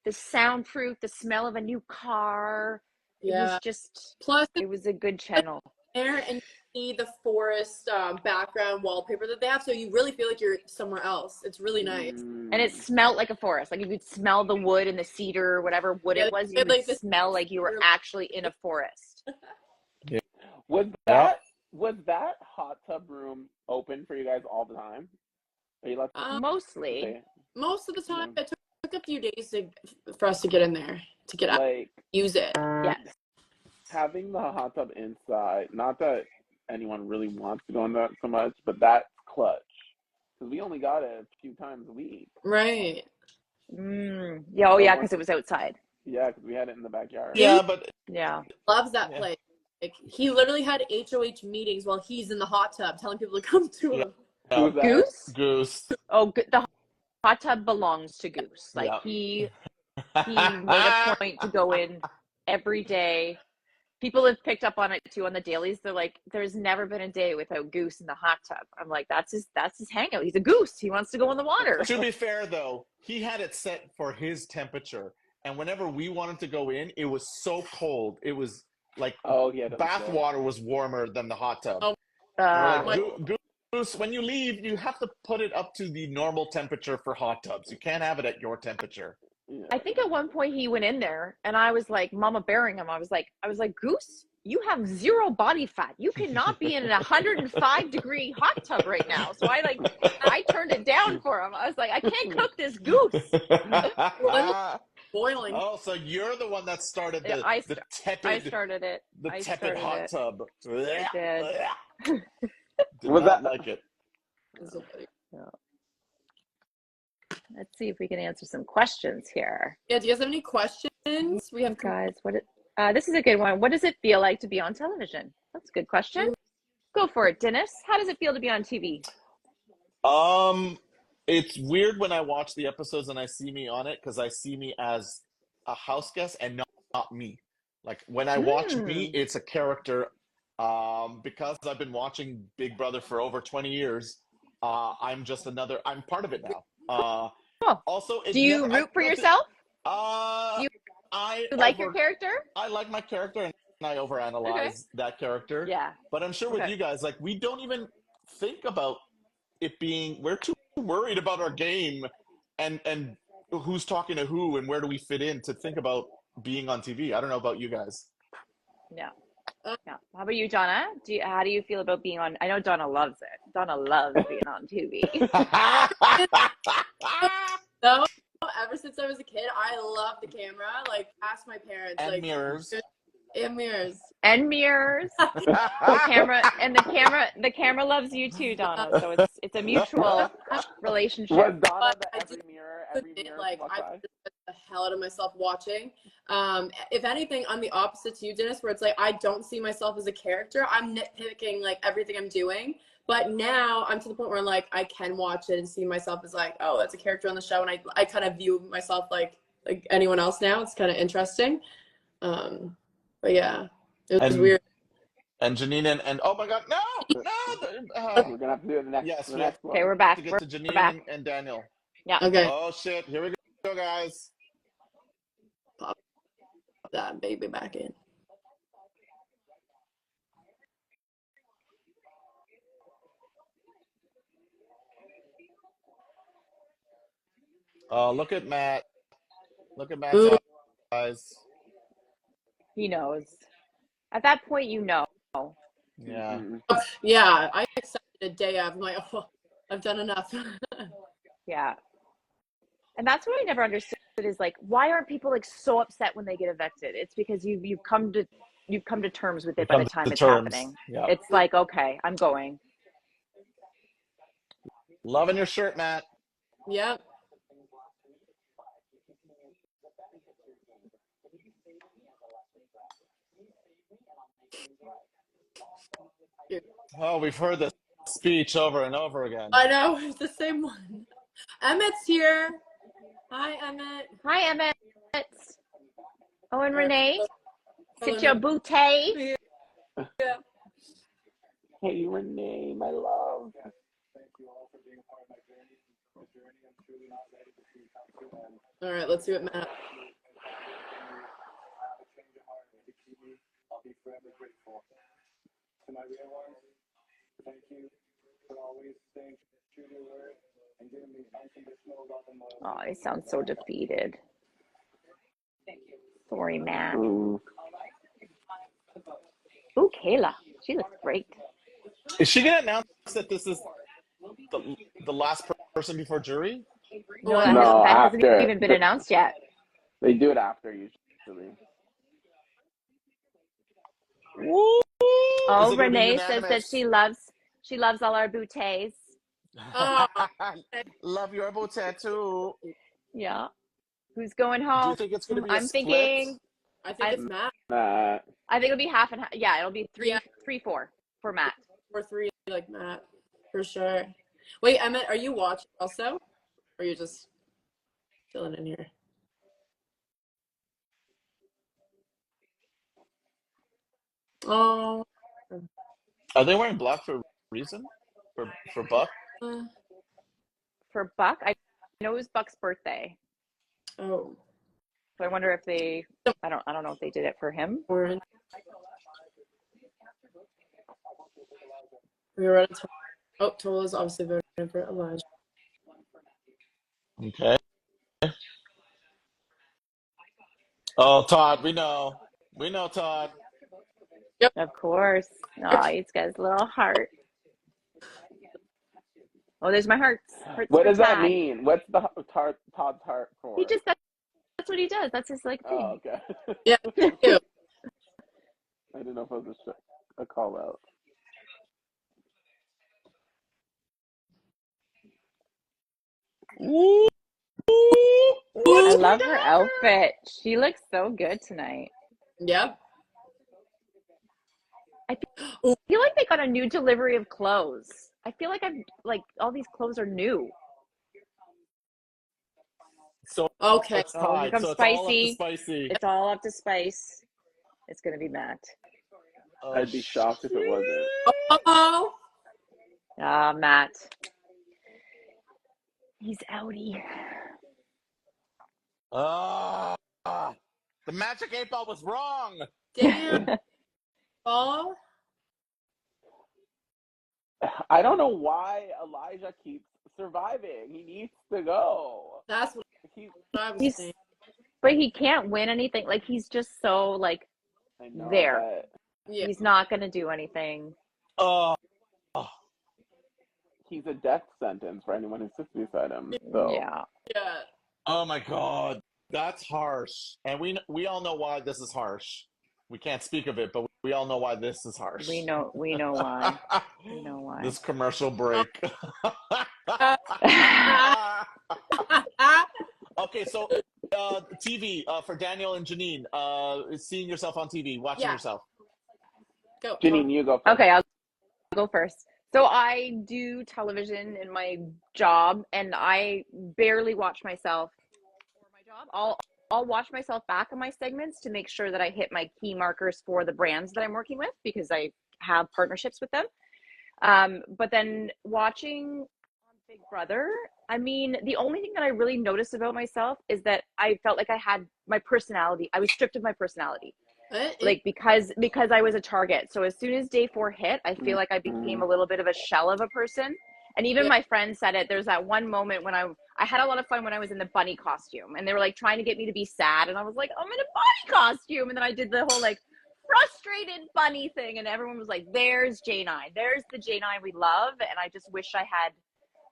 the soundproof, the smell of a new car. It Yeah. was just. Plus, It was a good channel. there and you see the forest background wallpaper that they have, so you really feel like you're somewhere else. It's really nice. And it smelled like a forest. Like you could smell the wood and the cedar or whatever wood it was. You would smell like you were actually in a forest. Was that hot tub room open for you guys all the time? Are you allowed to Mostly. say? Most of the time, it took a few days for us to get in there, to get out, use it. Yes. Having the hot tub inside, not that anyone really wants to go in that so much, but that's clutch. Because we only got it a few times a week. Right. Yeah. Oh, yeah, because it was outside. Yeah, because we had it in the backyard. Yeah, but yeah, loves that place. Like, he literally had HOH meetings while he's in the hot tub, telling people to come to him. Who's that? Goose. Oh, the hot tub belongs to Goose. Like he made a point to go in every day. People have picked up on it too on the dailies. They're like, there's never been a day without Goose in the hot tub. I'm like, that's his hangout. He's a goose. He wants to go in the water. To be fair though, he had it set for his temperature. And whenever we wanted to go in, it was so cold. It was like bath water was warmer than the hot tub. Goose, when you leave, you have to put it up to the normal temperature for hot tubs. You can't have it at your temperature. I think at one point he went in there and I was like, Mama bearing him. I was like, Goose, you have zero body fat. You cannot be in an 105-degree hot tub right now. So I turned it down for him. I was like, I can't cook this goose. Boiling. Oh, so you're the one that started the tepid. I started it. The tepid hot tub. I did. Did not like it. Yeah. Let's see if we can answer some questions here. Yeah, do you guys have any questions? We have Guys, this is a good one. What does it feel like to be on television? That's a good question. Go for it, Dinis. How does it feel to be on TV? It's weird when I watch the episodes and I see me on it because I see me as a house guest and not me. Like when I watch me, it's a character. Because I've been watching Big Brother for over 20 years, I'm part of it now. Cool. Also, do you root for yourself? Do you like your character? I like my character and I overanalyze that character. Yeah. But I'm sure with you guys, like we don't even think about it being, we're too worried about our game and who's talking to who and where do we fit in to think about being on TV. I don't know about you guys. Yeah. Yeah. How about you, Donna? How do you feel about being on? I know Donna loves it. Donna loves being on TV. No, ever since I was a kid, I love the camera. Like, ask my parents. And like mirrors. And mirrors. And mirrors. The camera loves you too, Donna. So it's a mutual relationship. Was Donna every mirror? Like I put the hell out of myself watching. If anything, I'm the opposite to you, Dennis, where it's like I don't see myself as a character. I'm nitpicking like everything I'm doing. But now I'm to the point where I'm like, I can watch it and see myself as like, oh, that's a character on the show. And I kind of view myself like anyone else now. It's kind of interesting. But yeah, it was weird. And Janine and oh my God, no! We're gonna have to do it the next one. Okay, we're back. To get to Janine and Daniel. Yeah. Okay. Oh shit! Here we go, guys. Pop that baby back in. Oh, look at Matt. Look at Matt's eyes. He knows. At that point, you know. Yeah. Yeah, I accepted a day of. I'm like, oh, I've done enough. Yeah. And that's what I never understood is like, why aren't people like so upset when they get evicted? It's because you've come to terms with it by the time it's happening. Yep. It's like, okay, I'm going. Loving your shirt, Matt. Yep. Oh, we've heard this speech over and over again. I know, it's the same one. Emmett's here. Hi, Emmett. Hi, Emmett. Oh, and Renee. Sit your booty. Yeah. Hey, Renee, my love. All right, let's see what Matt. I'll be forever grateful. To my real ones, thank you for always staying true to your word and giving me unconditional love and loyalty. Oh, he sounds so defeated. Sorry, Matt. Ooh, Kayla. She looks great. Is she gonna announce that this is the last person before jury? No, No, that hasn't after. even been announced yet. They do it after usually. Woo! Oh, Renee says that she loves all our bouteilles. Oh. Love your bow tattoo. Yeah. Who's going home? Do you think it's gonna be I'm split? thinking I think it's Matt. I think it'll be half and half. Yeah, it'll be 3-4 for Matt. Or 3 like Matt, for sure. Wait, Emmett, are you watching also? Or are you just chilling in here? Oh. Are they wearing black for a reason? For Buck? For Buck, I know it was Buck's birthday. Oh. So I wonder if they I don't know if they did it for him. Orange. We were at Tola's obviously voting for Elijah. Okay. Oh, Todd, we know. We know, Todd. Yep. Of course. Oh, he's got his little heart. Oh, there's my hearts. What does that mean? What's the Todd's heart for? He just that's what he does. That's his like thing. Oh, okay. Yeah. I didn't know if it was a call out. Ooh. I love her outfit. She looks so good tonight. Yep. I feel like they got a new delivery of clothes. I feel like all these clothes are new. So Okay. it's Oh, here tied. comes So it's all up to Spicy. Spicy. It's all up to Spice. It's gonna be Matt. I'd be shocked if it wasn't. Oh. Ah, Matt. He's outie. The magic 8 ball was wrong. Damn. Oh. I don't know why Elijah keeps surviving. He needs to go. That's what I was saying. But he can't win anything. Like, he's just so, like, I know, there. but Yeah. He's not going to do anything. he's a death sentence for anyone who sits beside him. So. Yeah. Yeah. Oh my God, that's harsh. And we all know why this is harsh. We can't speak of it, but we all know why this is harsh. We know why. We know why. This commercial break. Okay, so TV for Daniel and Janine. Seeing yourself on TV, watching yourself. Go. Janine, you go first. Okay, I'll go first. So I do television in my job, and I barely watch myself for my job. I'll watch myself back on my segments to make sure that I hit my key markers for the brands that I'm working with, because I have partnerships with them. But then watching on Big Brother, I mean, the only thing that I really noticed about myself is that I felt like I had my personality. I was stripped of my personality. Like, because I was a target. So as soon as day 4 hit, I feel like I became a little bit of a shell of a person. And even my friend said it. There's that one moment when I had a lot of fun when I was in the bunny costume, and they were like trying to get me to be sad, and I was like, I'm in a bunny costume, and then I did the whole like frustrated bunny thing, and everyone was like, there's J9, there's the J9 we love. And I just wish I had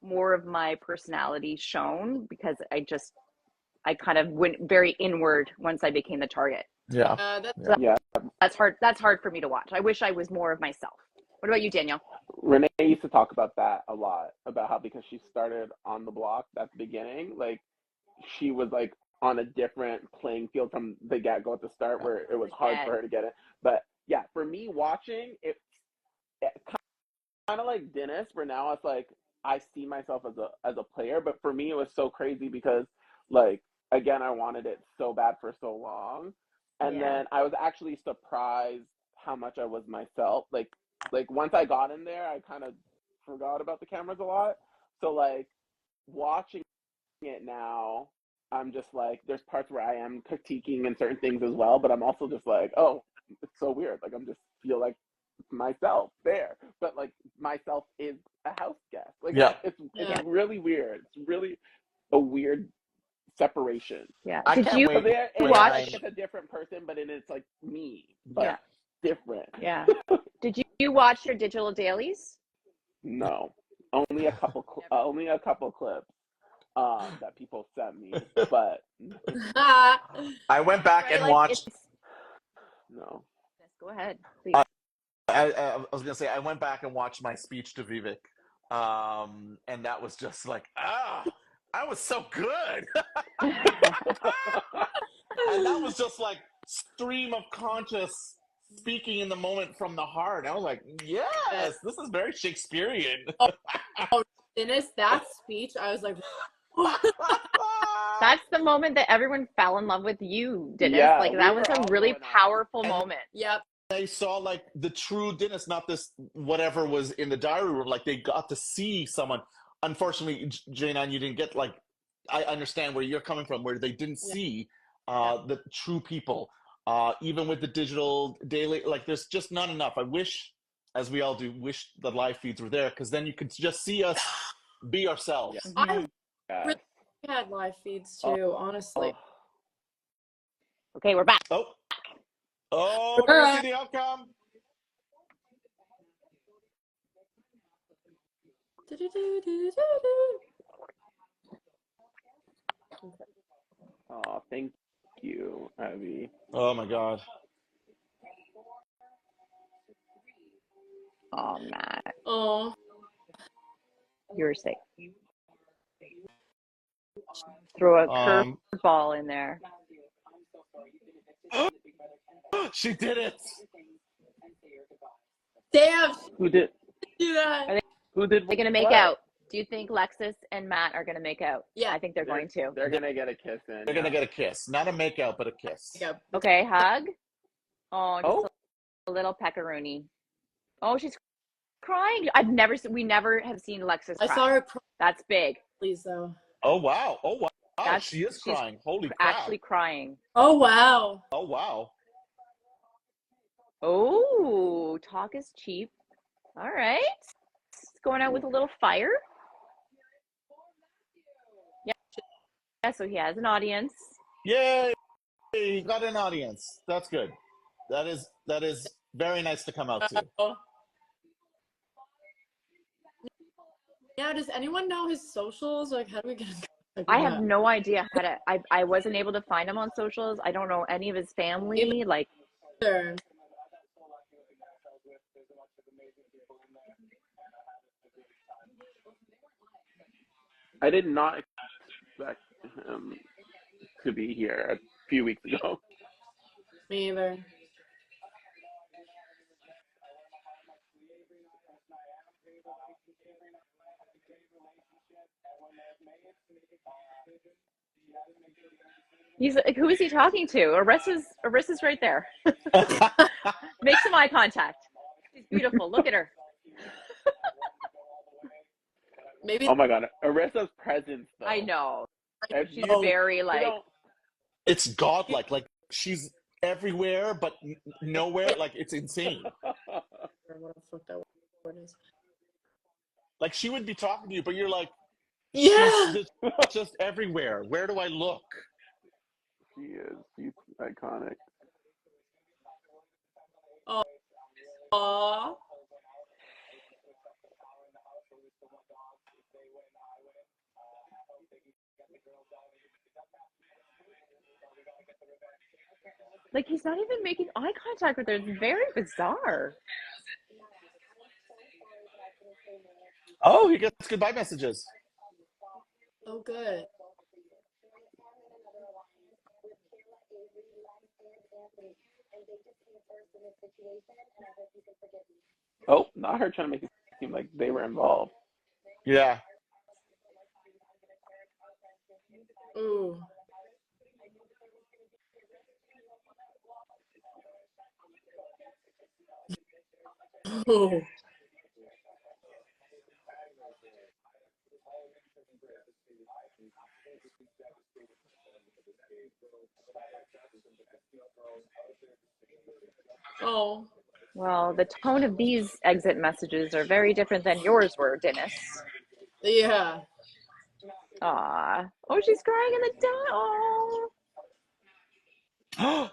more of my personality shown, because I kind of went very inward once I became the target. Yeah. That's hard for me to watch. I wish I was more of myself. What about you, Daniel? Renee used to talk about that a lot, about how because she started on the block at the beginning, like she was like on a different playing field from the get-go at the start, where it was hard for her to get it. But yeah, for me watching it kind of like Dinis, where now it's like I see myself as a player. But for me it was so crazy because, like, again, I wanted it so bad for so long, and then I was actually surprised how much I was myself. Like once I got in there, I kind of forgot about the cameras a lot. So like watching it now, I'm just like, there's parts where I am critiquing and certain things as well, but I'm also just like, oh, it's so weird. Like I'm just feel like myself there, but like myself is a house guest. Like it's really weird. It's really a weird separation. Yeah. Did you watch? It's a different person, but it's like me, but different. Yeah. Did you watch your digital dailies? No, only a couple clips that people sent me, but I went back and watched. No. Yes, go ahead, please. I was gonna say I went back and watched my speech to Vivek, and that was just like, I was so good. And that was just like stream of conscious speaking in the moment from the heart. I was like, yes, this is very Shakespearean. Dinis, that speech, I was like, that's the moment that everyone fell in love with you, Dinis. Yeah, like that was a really powerful moment. Yep. They saw like the true Dinis, not this whatever was in the diary room. Like they got to see someone. Unfortunately, J9, you didn't get like. I understand where you're coming from, where they didn't see the true people. Even with the digital daily, like there's just not enough. I wish, as we all do, wish the live feeds were there, because then you could just see us be ourselves. I really had live feeds too, honestly. Okay, we're back. Oh, we're gonna see the outcome. Oh, thank you, Abby. Oh my God. Oh, Matt. Oh. You're safe. Throw a Um, curveball in there. she did it. Damn, Who did? do that. Who did? They're going to make what? out. Do you think Lexus and Matt are going to make out? Yeah. I think they're going to. They're gonna get a kiss in. They're gonna get a kiss, not a makeout, but a kiss. Yeah. Okay, hug. Oh, just Oh. a little peckaroonie. Oh, she's crying. We never have seen Lexus cry. I saw her cry, That's big. please, though. Oh wow! Oh wow! She is she's crying. Holy crap! Actually crying. Oh, wow. Oh wow! Oh, talk is cheap. All right. It's going out with a little fire. Yeah, so he has an audience. Yay! He got an audience. That's good. That is very nice to come out to. Yeah, does anyone know his socials? Like, how do we get in contact with I have him? no idea how to. I wasn't able to find him on socials. I don't know any of his family. Like, Sure. I did not expect him to be here a few weeks ago. Me either. he's like, who is he talking to? Arissa's right there. Make some eye contact. She's beautiful. Look at her. Maybe. Oh my god, Arissa's presence though. I know. If She's you- very you like. don't- It's godlike. Like she's everywhere, but nowhere. Like it's insane. What the fuck that word is. Like she would be talking to you, but you're like, Yeah. she's just everywhere. Where do I look? She is. She's iconic. Aww. Like he's not even making eye contact with her. It's very bizarre. Oh, he gets goodbye messages. Oh, good. Oh, not her trying to make it seem like they were involved. Yeah. Ooh. Oh. Oh. Well, the tone of these exit messages are very different than yours were, Dinis. Yeah. Aw. Oh, she's crying in the dark. Oh.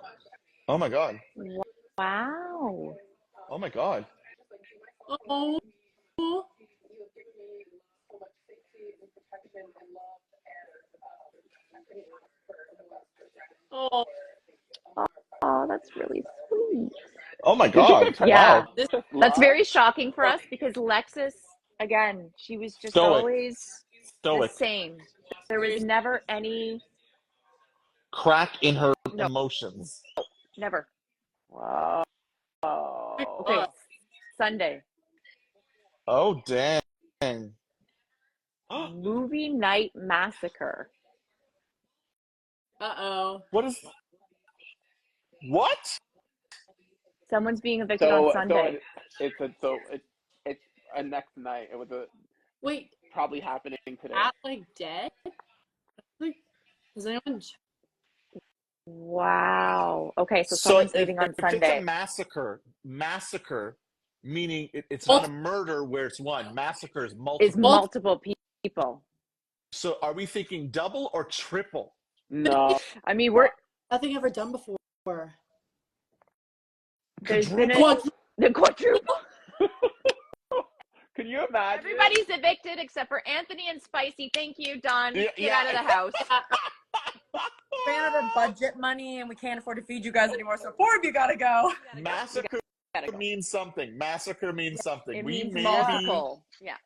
Oh my god. Wow. Oh my god. Oh. Oh. Oh, that's really sweet. Oh my god. Yeah. Wow. That's very shocking for us because Lexus, again, she was just Stoic. always Stoic. the same. There was never any Crack in her emotions. never. Wow. Okay. Sunday. Oh dang. Movie night massacre. Uh-oh. What? Someone's being evicted on Sunday. It's a next night. It was Wait, probably happening today. At like dead? Like, is anyone? Wow. Okay, so someone's leaving on if Sunday. it's a massacre, meaning it's not a murder where it's one. Massacre is multiple. Is multiple people. So are we thinking double or triple? No. I mean, we're Nothing ever done before. there's been the quadruple. Can you imagine? Everybody's evicted except for Anthony and Spicy. Thank you, Don. Get out of the house. Ran out of budget money and we can't afford to feed you guys anymore, so 4 of you gotta go. Massacre means something. Massacre means something. It We means may multiple. Yeah.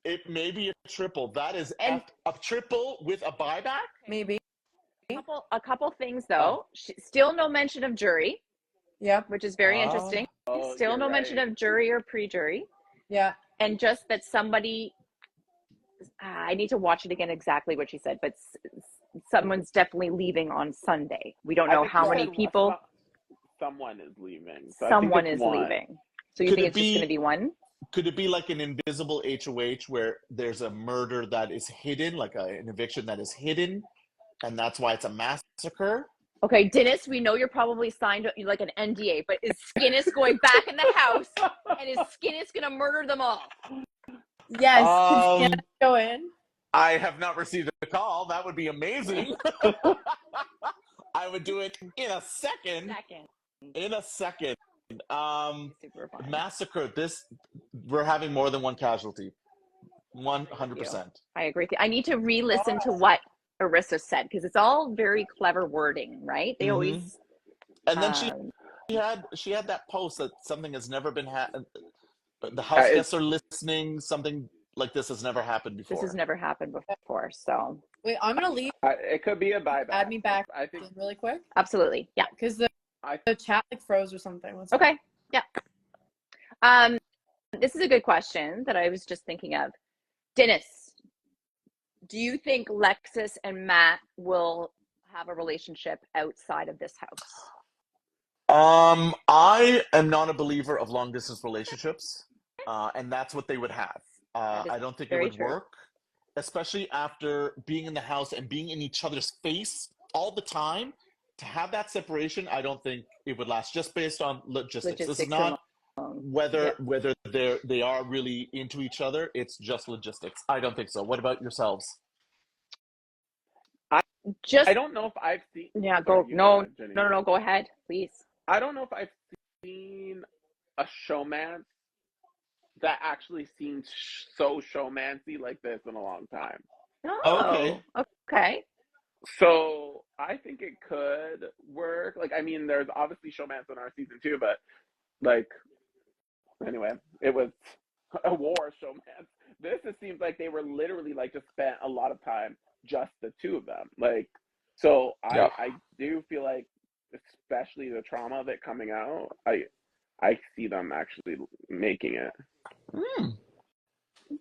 It may be a triple. That is And a triple with a buyback? Maybe. a couple things though. Still no mention of jury. Yep. Which is very interesting. Still no mention of jury or pre-jury. Yeah. And just that somebody, I need to watch it again exactly what she said, but someone's definitely leaving on Sunday. We don't know how many people. Someone is leaving. So someone is leaving. So you think it's just going to be one? Could it be like an invisible HOH where there's a murder that is hidden, like an eviction that is hidden, and that's why it's a massacre? Okay, Dinis, we know you're probably signed like an NDA, but is Skinnis going back in the house and is Skinnis going to murder them all? Yes. Can Skinnis go in? I have not received a call. That would be amazing. I would do it in a second. In a second. Massacre. We're having more than one casualty. 100%. I agree with you. I need to re-listen to what Arissa said because it's all very clever wording, right? They always. And then she had that post that something has never been the Houseguests are listening. Something like this has never happened before. This has never happened before. So wait, I'm gonna leave. It could be a buyback. Add me back. I think really quick. Absolutely, yeah. Because the chat like froze or something. Okay, yeah. This is a good question that I was just thinking of. Dinis, do you think Lexus and Matt will have a relationship outside of this house? I am not a believer of long distance relationships, and that's what they would have. I don't think it would work, especially after being in the house and being in each other's face all the time. To have that separation, I don't think it would last, just based on logistics. This is not whether they are really into each other. It's just logistics. I don't think so. What about yourselves? I don't know if I've seen. Yeah, go. No, go ahead, please. I don't know if I've seen a showmance that actually seems so showmancy like this in a long time. Oh, okay. So I think it could work. Like, I mean, there's obviously showmance in our season 2, but like, anyway, it was a war showmance. This, it seems like they were literally like just spent a lot of time just the two of them. Like, so I do feel like, especially the trauma of it coming out, I see them actually making it.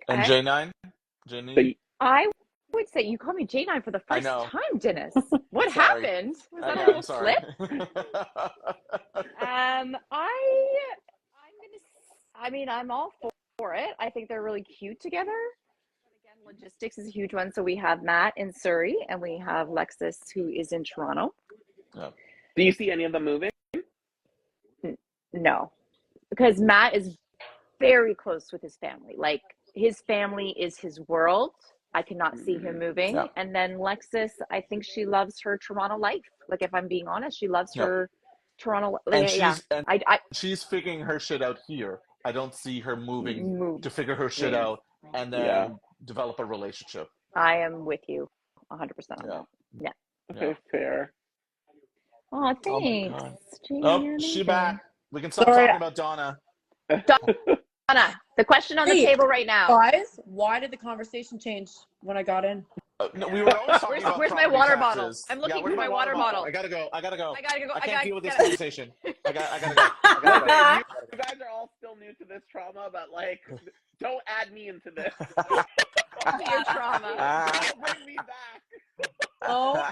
And Janine? I would say you call me J9 for the first time, Dinis. What happened? Was that a little slip? I'm all for it. I think they're really cute together. But again, logistics is a huge one. So we have Matt in Surrey and we have Lexus who is in Toronto. Yeah. Do you see any of them moving? No, because Matt is very close with his family. Like, his family is his world. I cannot see him moving. Yeah. And then Lexus, I think she loves her Toronto life. Like, if I'm being honest, she loves her Toronto life. And she's figuring her shit out here. I don't see her moving to figure her shit out and then develop a relationship. I am with you 100% on that. Yeah. Okay, fair. Oh, thanks. Oh, she's back. We can stop talking about Donna. Donna, the question on the table right now. Guys, why did the conversation change when I got in? No, we were always talking about where's my water bottle? I'm looking for my water bottle. I gotta go. I can't deal with this conversation. I gotta go. You guys are all still new to this trauma, but like, don't add me into this. Your trauma. Bring me back. Oh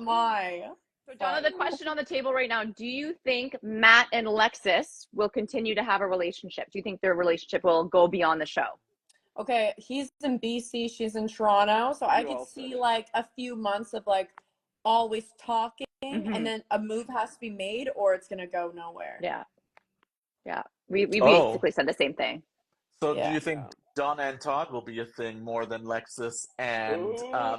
my. So Donna, the question on the table right now, do you think Matt and Lexus will continue to have a relationship? Do you think their relationship will go beyond the show? Okay, he's in BC, she's in Toronto, so I could see like a few months of like always talking and then a move has to be made or it's going to go nowhere. Yeah. We basically said the same thing. So do you think Donna and Todd will be a thing more than Lexus and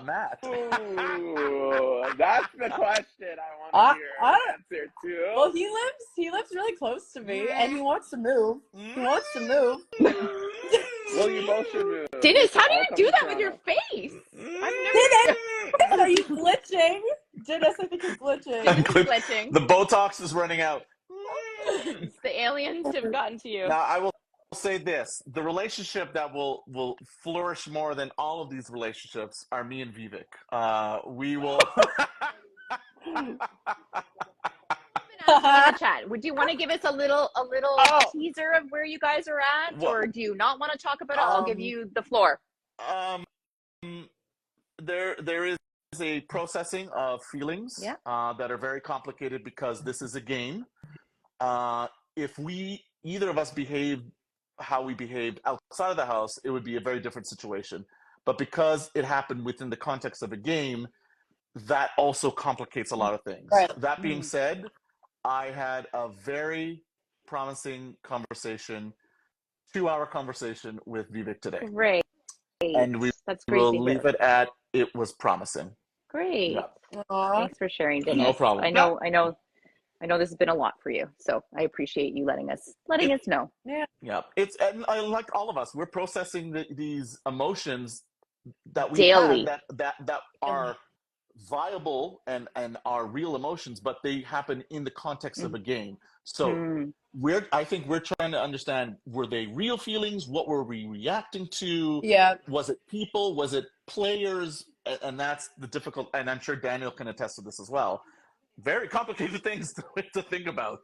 Matt? Ooh, that's the question I want to hear an answer to. Well, he lives really close to me, and he wants to move. He wants to move. Well, you both should move. Dinis, how do you do that with your face? Dinis, are you glitching? Dinis, I think you're glitching. Glitching. The Botox is running out. The aliens have gotten to you. Now, say this: the relationship that will flourish more than all of these relationships are me and Vivek. We will. In the chat, would you want to give us a little teaser of where you guys are at, or do you not want to talk about it? I'll give you the floor. There is a processing of feelings that are very complicated because this is a game. If either of us behaved how we behaved outside of the house, it would be a very different situation. But because it happened within the context of a game, that also complicates a lot of things. Right. That being said, I had a very promising conversation, 2-hour conversation with Vivek today. Great. And That's great will to hear. leave it at it was promising. Great. Yeah. Thanks for sharing, Dinis. No problem. I know this has been a lot for you, so I appreciate you letting us know. Yeah. And like all of us, we're processing these emotions that we daily have that are viable and are real emotions, but they happen in the context of a game. So I think we're trying to understand, were they real feelings? What were we reacting to? Yeah. Was it people? Was it players? And that's the difficult, and I'm sure Daniel can attest to this as well. Very complicated things to think about.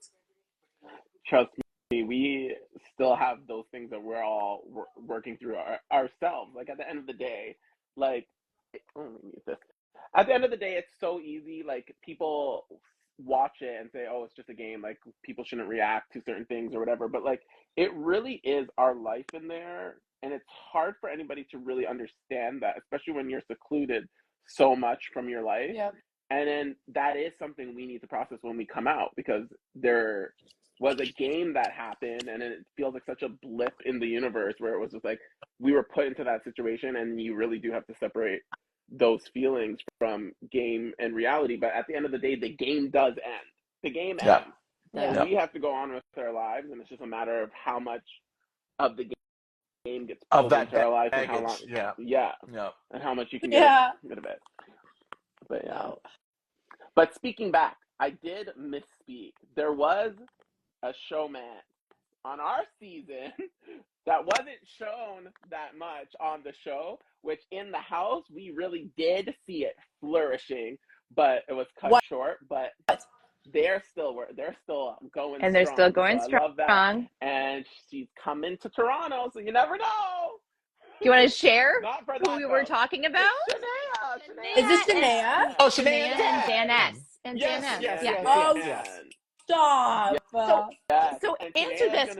Trust me, we still have those things that we're all working through ourselves. Like at the end of the day, like, let me mute this. At the end of the day, it's so easy. Like, people watch it and say, oh, it's just a game. Like, people shouldn't react to certain things or whatever. But, like, it really is our life in there. And it's hard for anybody to really understand that, especially when you're secluded so much from your life. Yep. And then that is something we need to process when we come out, because there was a game that happened and it feels like such a blip in the universe where it was just like we were put into that situation, and you really do have to separate those feelings from game and reality. But at the end of the day, the game does end. The game ends. Yeah. We have to go on with our lives, and it's just a matter of how much of the game gets pulled into our lives and how long. And how much you can get rid of it. But But speaking back, I did misspeak. There was a showman on our season that wasn't shown that much on the show, which in the house we really did see it flourishing, but it was cut short. But they're still going, and they're still going strong. I love that. And she's coming to Toronto, so you never know. Do you want to share who we were talking about? Shania. Is this Shania? Oh, Shania and Danis. Yes. Stop. So answer this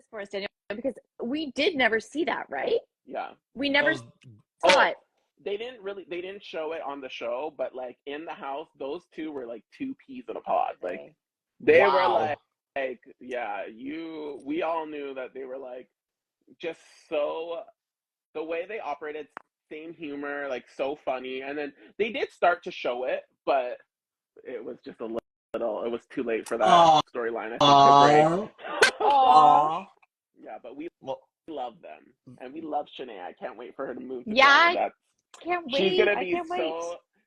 for us, Daniel, because we did never see that, right? Yeah. We never saw it. They didn't show it on the show, but like in the house, those two were like two peas in a pod. Like they were like we all knew that they were like just so, the way they operated, same humor, like so funny. And then they did start to show it, but it was just a little, it was too late for that storyline, I think, to break. Yeah, but we love them, and we love Shania. I can't wait for her to move to Canada. Can't wait.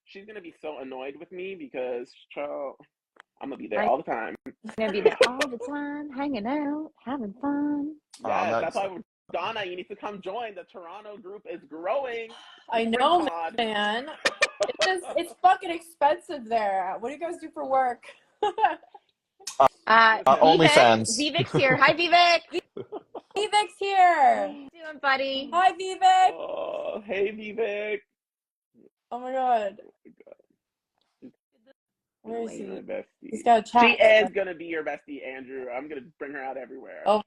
She's gonna be so annoyed with me because I'm gonna be there all the time. I'm gonna be there all the time, hanging out, having fun. Yeah, that's why Donna, you need to come join. The Toronto group is growing. I know, man. It's fucking expensive there. What do you guys do for work? OnlyFans. Vivek's here. Hi, Vivek. Vivek's here. How you doing, buddy? Hi, Vivek. Oh, hey, Vivek. Oh my god. Where is he? My bestie. He's got a chat. She is gonna be your bestie, Andrew. I'm gonna bring her out everywhere. Oh.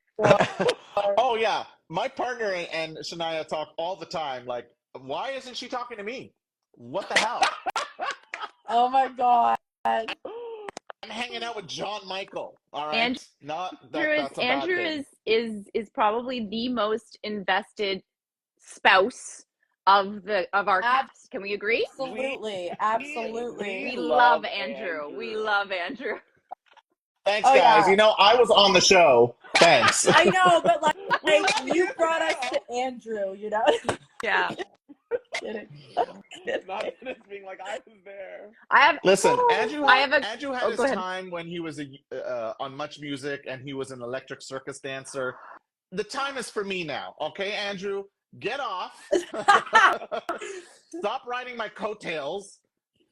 Oh yeah, my partner and Shania talk all the time. Like, why isn't she talking to me? What the hell? Oh my god. I'm hanging out with John Michael. All right, Andrew is probably the most invested spouse of our cast. Can we agree? Absolutely. We love Andrew. We love Andrew. Thanks, guys. Yeah. You know, I was on the show. Thanks. I know, but like you brought us to Andrew, you know? Yeah. kidding. Not Dennis being like, I was there. Listen, Andrew had his go ahead. time when he was on Much Music and he was an electric circus dancer. The time is for me now, okay, Andrew? Get off. Stop riding my coattails.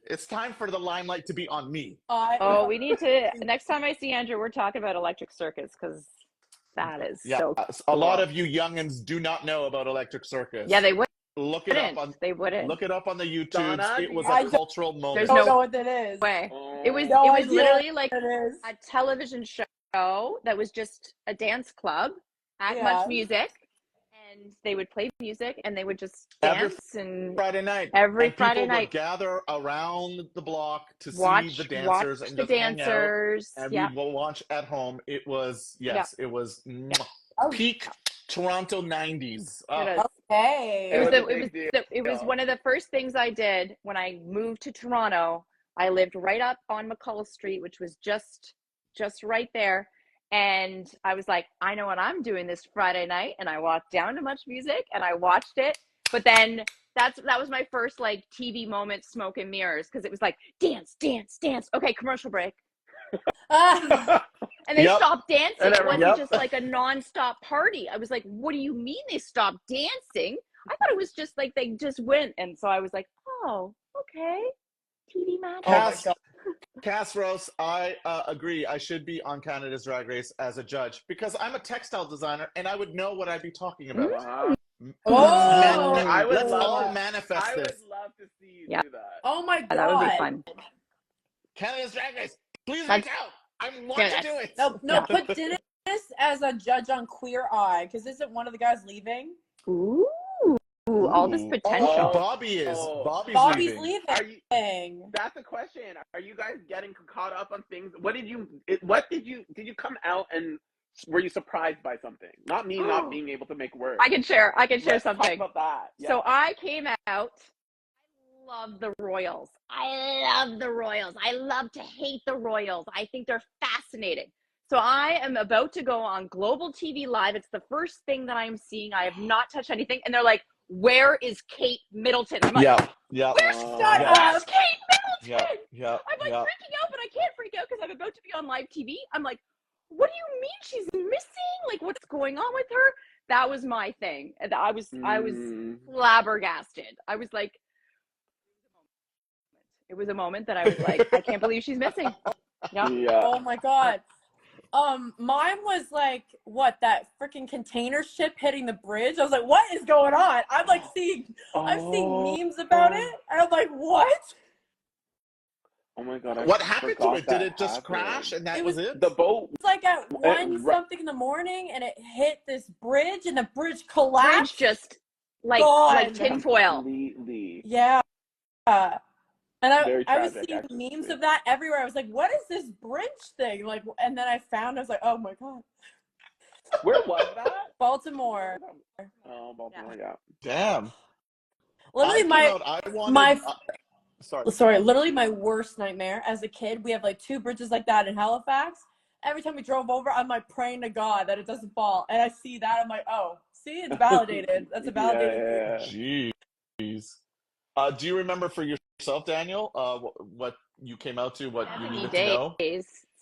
It's time for the limelight to be on me. We need to, next time I see Andrew, we're talking about electric circus, because that is so cool. A lot of you youngins do not know about electric circus. Yeah, they wouldn't. Look it up on the YouTubes. Donna, it was a cultural moment. There's no know what that is. Way. It was idea literally like what it is. a television show that was just a dance club at Much Music, and they would play music and they would just dance every Friday night. Every Friday people night would gather around the block to watch see the dancers and the dancers. And we will watch at home. It was it was peak Toronto 90s. Okay. It was one of the first things I did when I moved to Toronto. I lived right up on McCullough Street, which was just right there. And I was like, I know what I'm doing this Friday night. And I walked down to Much Music and I watched it. But then that was my first like TV moment, smoke and mirrors, because it was like dance, dance, dance. Okay, commercial break. And they stopped dancing. It wasn't just like a nonstop party. I was like, what do you mean they stopped dancing? I thought it was just like they just went. And so I was like, oh, okay. TV magic. Cass Rose, I agree. I should be on Canada's Drag Race as a judge because I'm a textile designer and I would know what I'd be talking about. Let's all manifest this. I would love to see you do that. Oh my God. That would be fun. Canada's Drag Race, please reach out. I want to do it. No, put Dinis as a judge on Queer Eye, because isn't one of the guys leaving? Ooh, all this potential. Oh, Bobby's leaving. That's a question. Are you guys getting caught up on things? Did you come out and were you surprised by something? Not me not being able to make words. I can share something. Talk about that. Yeah. So I came out. I love the Royals. I love to hate the Royals. I think they're fascinating. So I am about to go on Global TV Live. It's the first thing that I'm seeing. I have not touched anything. And they're like, where is Kate Middleton? I'm like, where's Kate Middleton? I'm like freaking out, but I can't freak out because I'm about to be on live TV. I'm like, what do you mean she's missing? Like, what's going on with her? That was my thing. And I was flabbergasted. I was like, it was a moment that I was like, I can't believe she's missing. Yeah. Oh my God. Mine was like, that freaking container ship hitting the bridge. I was like, what is going on? I'm like seeing memes about it. And I'm like, what? Oh my God. What happened to it? Did it just crash and that was it? The boat. It's like at 1 something in the morning and it hit this bridge and the bridge collapsed. Bridge just like tinfoil. Completely. Yeah. And I was seeing actually. memes of that everywhere. I was like, what is this bridge thing? Like, and then I was like, oh my God. Where was that? Baltimore. Oh, Baltimore, yeah. Damn. Literally literally my worst nightmare as a kid. We have like 2 bridges like that in Halifax. Every time we drove over, I'm like praying to God that it doesn't fall. And I see that, I'm like, oh, see, it's validated. That's a validated. Jeez. Do you remember for yourself, Daniel, what you came out to, what you needed to know?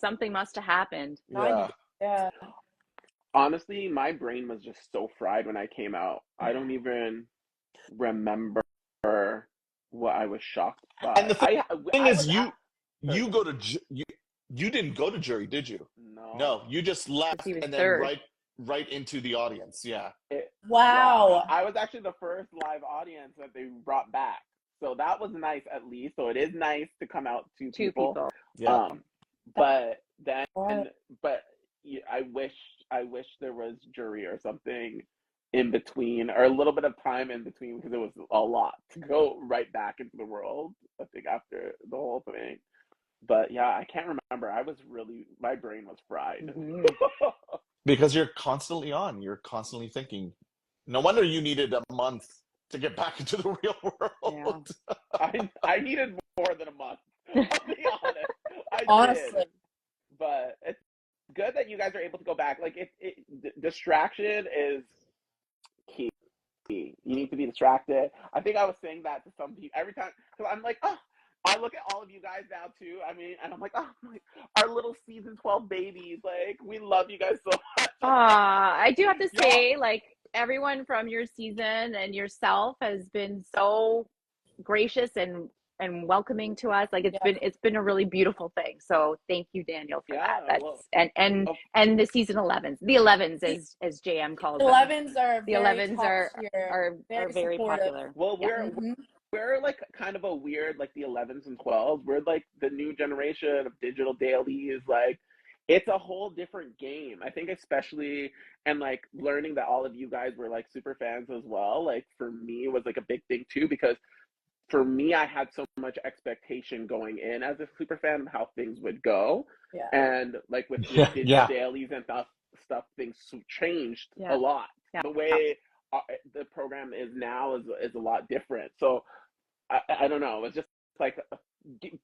Something must have happened. Yeah. Honestly, my brain was just so fried when I came out. I don't even remember what I was shocked by. And the thing is, you didn't go to jury, did you? No, you just left and then right into the audience. Wow. I was actually the first live audience that they brought back. So that was nice at least. So it is nice to come out to two people. Yeah. But I wish there was jury or something in between, or a little bit of time in between, because it was a lot to go right back into the world, I think, after the whole thing. But yeah, I can't remember. My brain was fried. Because you're constantly on. You're constantly thinking. No wonder you needed a month to get back into the real world. Yeah. I needed more than a month. I'll be honest. Honestly. Did. But it's good that you guys are able to go back. Like, distraction is key. You need to be distracted. I think I was saying that to some people every time. So I'm like, oh, I look at all of you guys now too. I mean, and I'm like, oh, our little season 12 babies. Like, we love you guys so much. I do have to say, like, everyone from your season and yourself has been so gracious and welcoming to us. Like, it's been a really beautiful thing. So thank you, Daniel, for that. That's and the season 11s, the 11s as JM calls them. 11s are the 11s are very popular. Well, we're like kind of a weird, like the 11s and 12s. We're like the new generation of digital dailies. Like, it's a whole different game. I think especially, and like learning that all of you guys were like super fans as well. Like, for me was like a big thing too, because for me, I had so much expectation going in as a super fan of how things would go. Yeah. And like with digital dailies and stuff, things changed a lot. Yeah. The way the program is now is a lot different. So I don't know. It's just like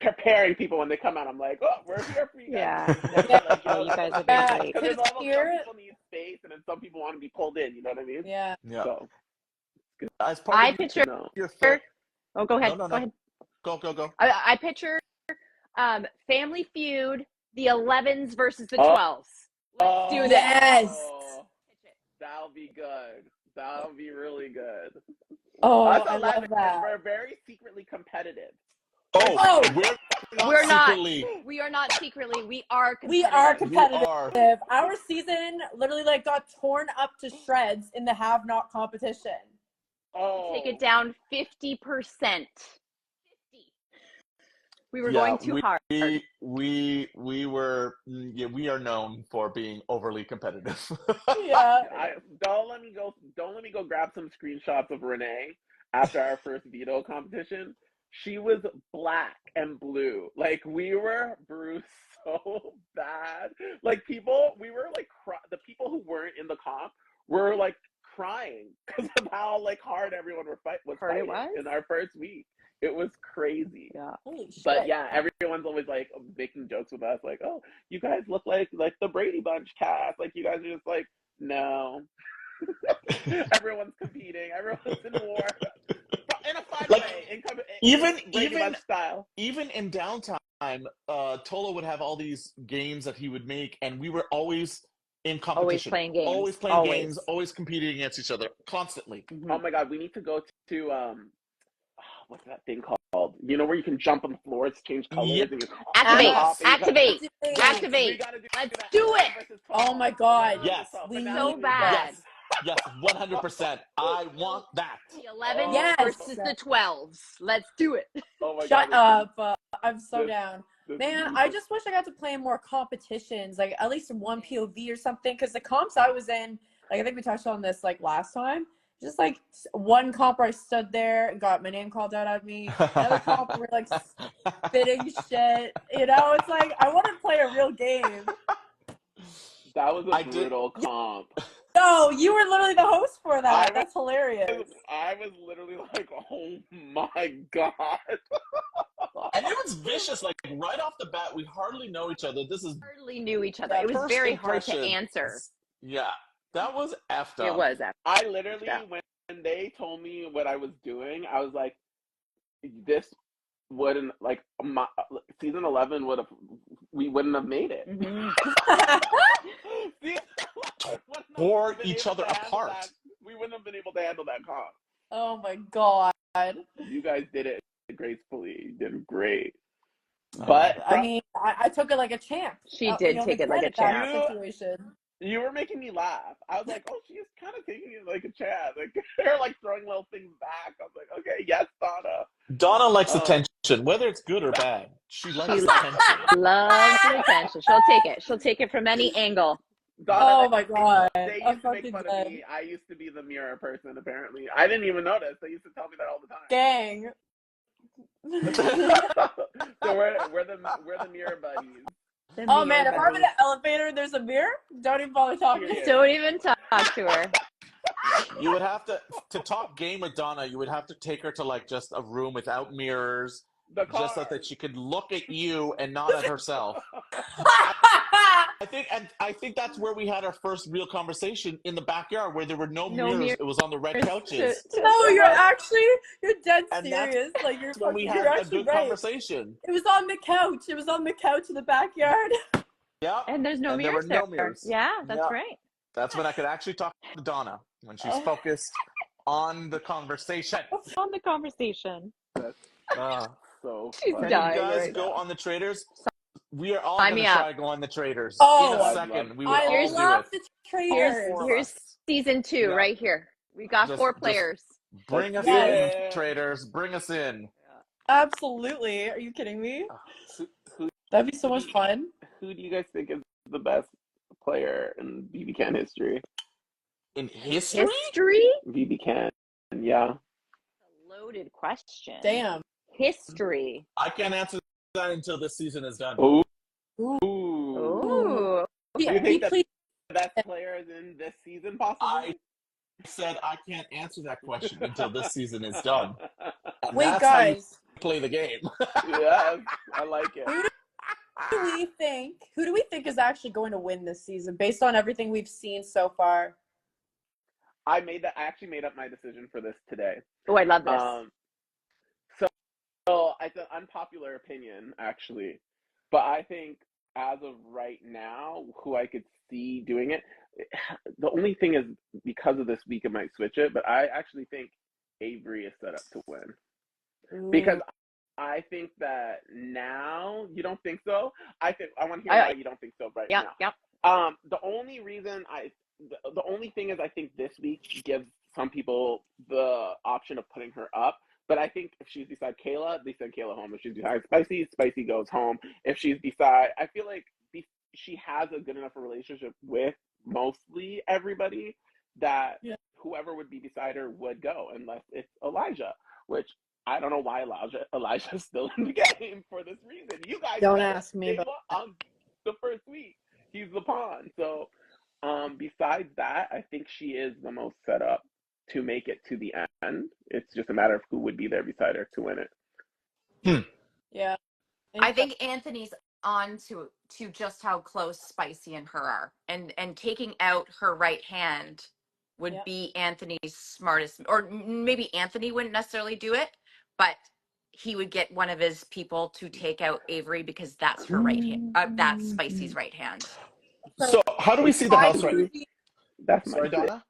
preparing people when they come out. I'm like, oh, we're here for you guys. Like, you guys are great. Because some people need space, and then some people want to be pulled in. You know what I mean? Yeah. So, I picture your third. Oh, go ahead. No. Go ahead. Go. I picture Family Feud, the 11s versus the 12s. Let's do this. Yes. That'll be good. That'll be really good. Oh, Us I 11s, love that. we're very secretly competitive. We're not secretly. We are not secretly. We are competitive. We are competitive. Our season literally like got torn up to shreds in the have not competition. Oh. Take it down 50%. 50. We were going too hard. We are known for being overly competitive. Yeah. Don't let me go grab some screenshots of Renee after our first veto competition. She was black and blue. Like, we were bruised so bad. Like, we were like, the people who weren't in the comp were like crying because of how like hard everyone was fighting in our first week. It was crazy. Yeah. But yeah, everyone's always like making jokes with us, like, oh, you guys look like the Brady Bunch cast. Like, you guys are just like, no. Everyone's competing. Everyone's in war. In a fun way. Even style. Even in downtime, Tolo would have all these games that he would make, and we were always in competition. Always playing games. Always competing against each other, constantly. Mm-hmm. Oh my God, we need to go to what's that thing called? You know, where you can jump on the floor to change colors. Yep. And Activate. Let's do it. Oh my God. Yes. So bad. Yes, 100%. I want that. The 11s versus the 12s. Let's do it. Oh my Shut God. up. I'm so down. Man, I just wish I got to play in more competitions, like at least in one POV or something, because the comps I was in, like I think we touched on this like last time, just like one comp where I stood there and got my name called out at me, another comp where like spitting shit, you know, it's like I want to play a real game. That was a brutal comp. No, you were literally the host for that. That's hilarious. I was literally like, oh my God. And it was vicious. Like, right off the bat, we hardly know each other. Hardly knew each other. It was very hard to answer. Yeah, that was effed up. It was effed up. I literally, when they told me what I was doing, I was like, this wouldn't, like, season 11 we wouldn't have made it. Mm-hmm. Tore each other apart. We wouldn't have been able to handle that comp. Oh my God. You guys did it gracefully. You did great. But I mean, I took it like a champ. She did take it like a champ. You were making me laugh. I was like, oh, she's kind of taking it like a champ. Like, they're like throwing little things back. I was like, okay, yes, Donna. Donna likes attention, whether it's good or bad. She likes attention. Loves the attention. She'll take it. She'll take it from any angle. Donna, my God. They used to make fun of me. I used to be the mirror person, apparently. I didn't even notice. They used to tell me that all the time. Gang. So we're the mirror buddies. Oh man, if I'm in an elevator and there's a mirror, don't even bother talking. Don't even talk to her. You would have to talk game with Donna, you would have to take her to like just a room without mirrors, just so that she could look at you and not at herself. I think that's where we had our first real conversation in the backyard, where there were no mirrors. mirrors It was on the red couches. No, you're dead And serious. Like when we had you're a actually good right. conversation. It was on the couch. It was on the couch in the backyard. Yeah. And there's no mirrors there were there. no mirrors. Yeah, that's right. That's when I could actually talk to Donna, when she's focused on the conversation. On the conversation. So She's Can you dying guys right go now. on the traders? We are all Sign going to me try up. to go on the traders Oh, in a I'd second. love- We would all I do love it. the traders. Here's season 2 Yeah. right here. We got 4 players. Bring us Yes. in, traders. Bring us in. Absolutely. Are you kidding me? Who That'd be so much fun. do you guys think is the best player in BBCAN history? In history? BBCAN, yeah. Loaded question. Damn. History. I can't answer that until this season is done. Ooh. Ooh. Do you think that Please. the best player is in this season, possibly? I said I can't answer that question until this season is done. And Wait, that's how you guys. play the game. Yes, I like it. Who do we think is actually going to win this season based on everything we've seen so far? I actually made up my decision for this today. Oh, I love this. So it's an unpopular opinion, actually, but I think as of right now, who I could see doing it, the only thing is because of this week, I might switch it, but I actually think Avery is set up to win. Ooh. Because I think that now, you don't think so? I want to hear why you don't think so now. Yep. The only reason the only thing is I think this week gives some people the option of putting her up. But I think if she's beside Kayla, they send Kayla home. If she's beside Spicy, Spicy goes home. If she's beside, I feel like she has a good enough relationship with mostly everybody that whoever would be beside her would go, unless it's Elijah, which I don't know why Elijah's still in the game for this reason. You guys don't ask me. But on the first week, he's the pawn. So besides that, I think she is the most set up to make it to the end. It's just a matter of who would be there beside her to win it. Yeah. I think Anthony's on to just how close Spicy and her are. And taking out her right hand would be Anthony's smartest, or maybe Anthony wouldn't necessarily do it, but he would get one of his people to take out Avery because that's her right hand. That's Spicy's right hand. So how do we see the house right now? That's Sorry, Donna?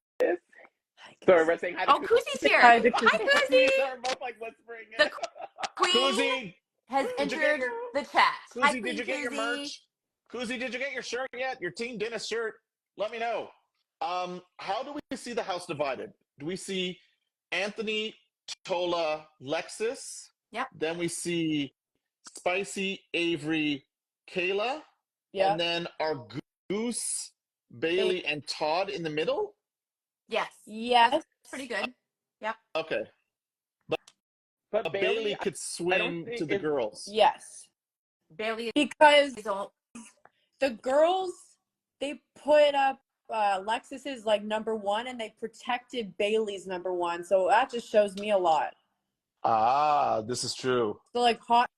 Sorry, we're saying hi to Kuzi's here. Hi, Kuzi. They're both like whispering it. The queen Kuzi, has entered the chat. Hi, Kuzi, did you get your merch? Kuzi, did you get your shirt yet? Your Team Dinis shirt? Let me know. How do we see the house divided? Do we see Anthony, Tola, Lexus? Yep. Then we see Spicy, Avery, Kayla. Yeah. And then our Goose, Bailey, and Todd in the middle? Yes. Yes. That's pretty good. Yep. Okay. But Bailey could swing to the girls. Yes. Bailey, because the girls, they put up Lexus's like number 1 and they protected Bailey's number 1. So that just shows me a lot. Ah, this is true. So like hot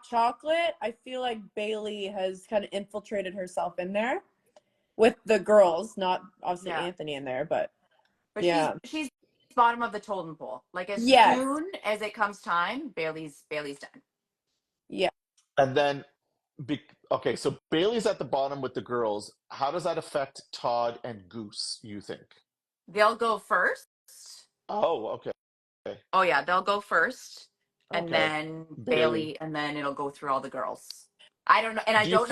chocolate, I feel like Bailey has kind of infiltrated herself in there with the girls, not obviously Anthony in there, but yeah. She's bottom of the totem pole. Like as soon as it comes time, Bailey's done. Yeah. And then, okay, so Bailey's at the bottom with the girls. How does that affect Todd and Goose, you think? They'll go first. Oh, okay. Oh, yeah, they'll go first. And then Bailey, and then it'll go through all the girls. I don't know. And I don't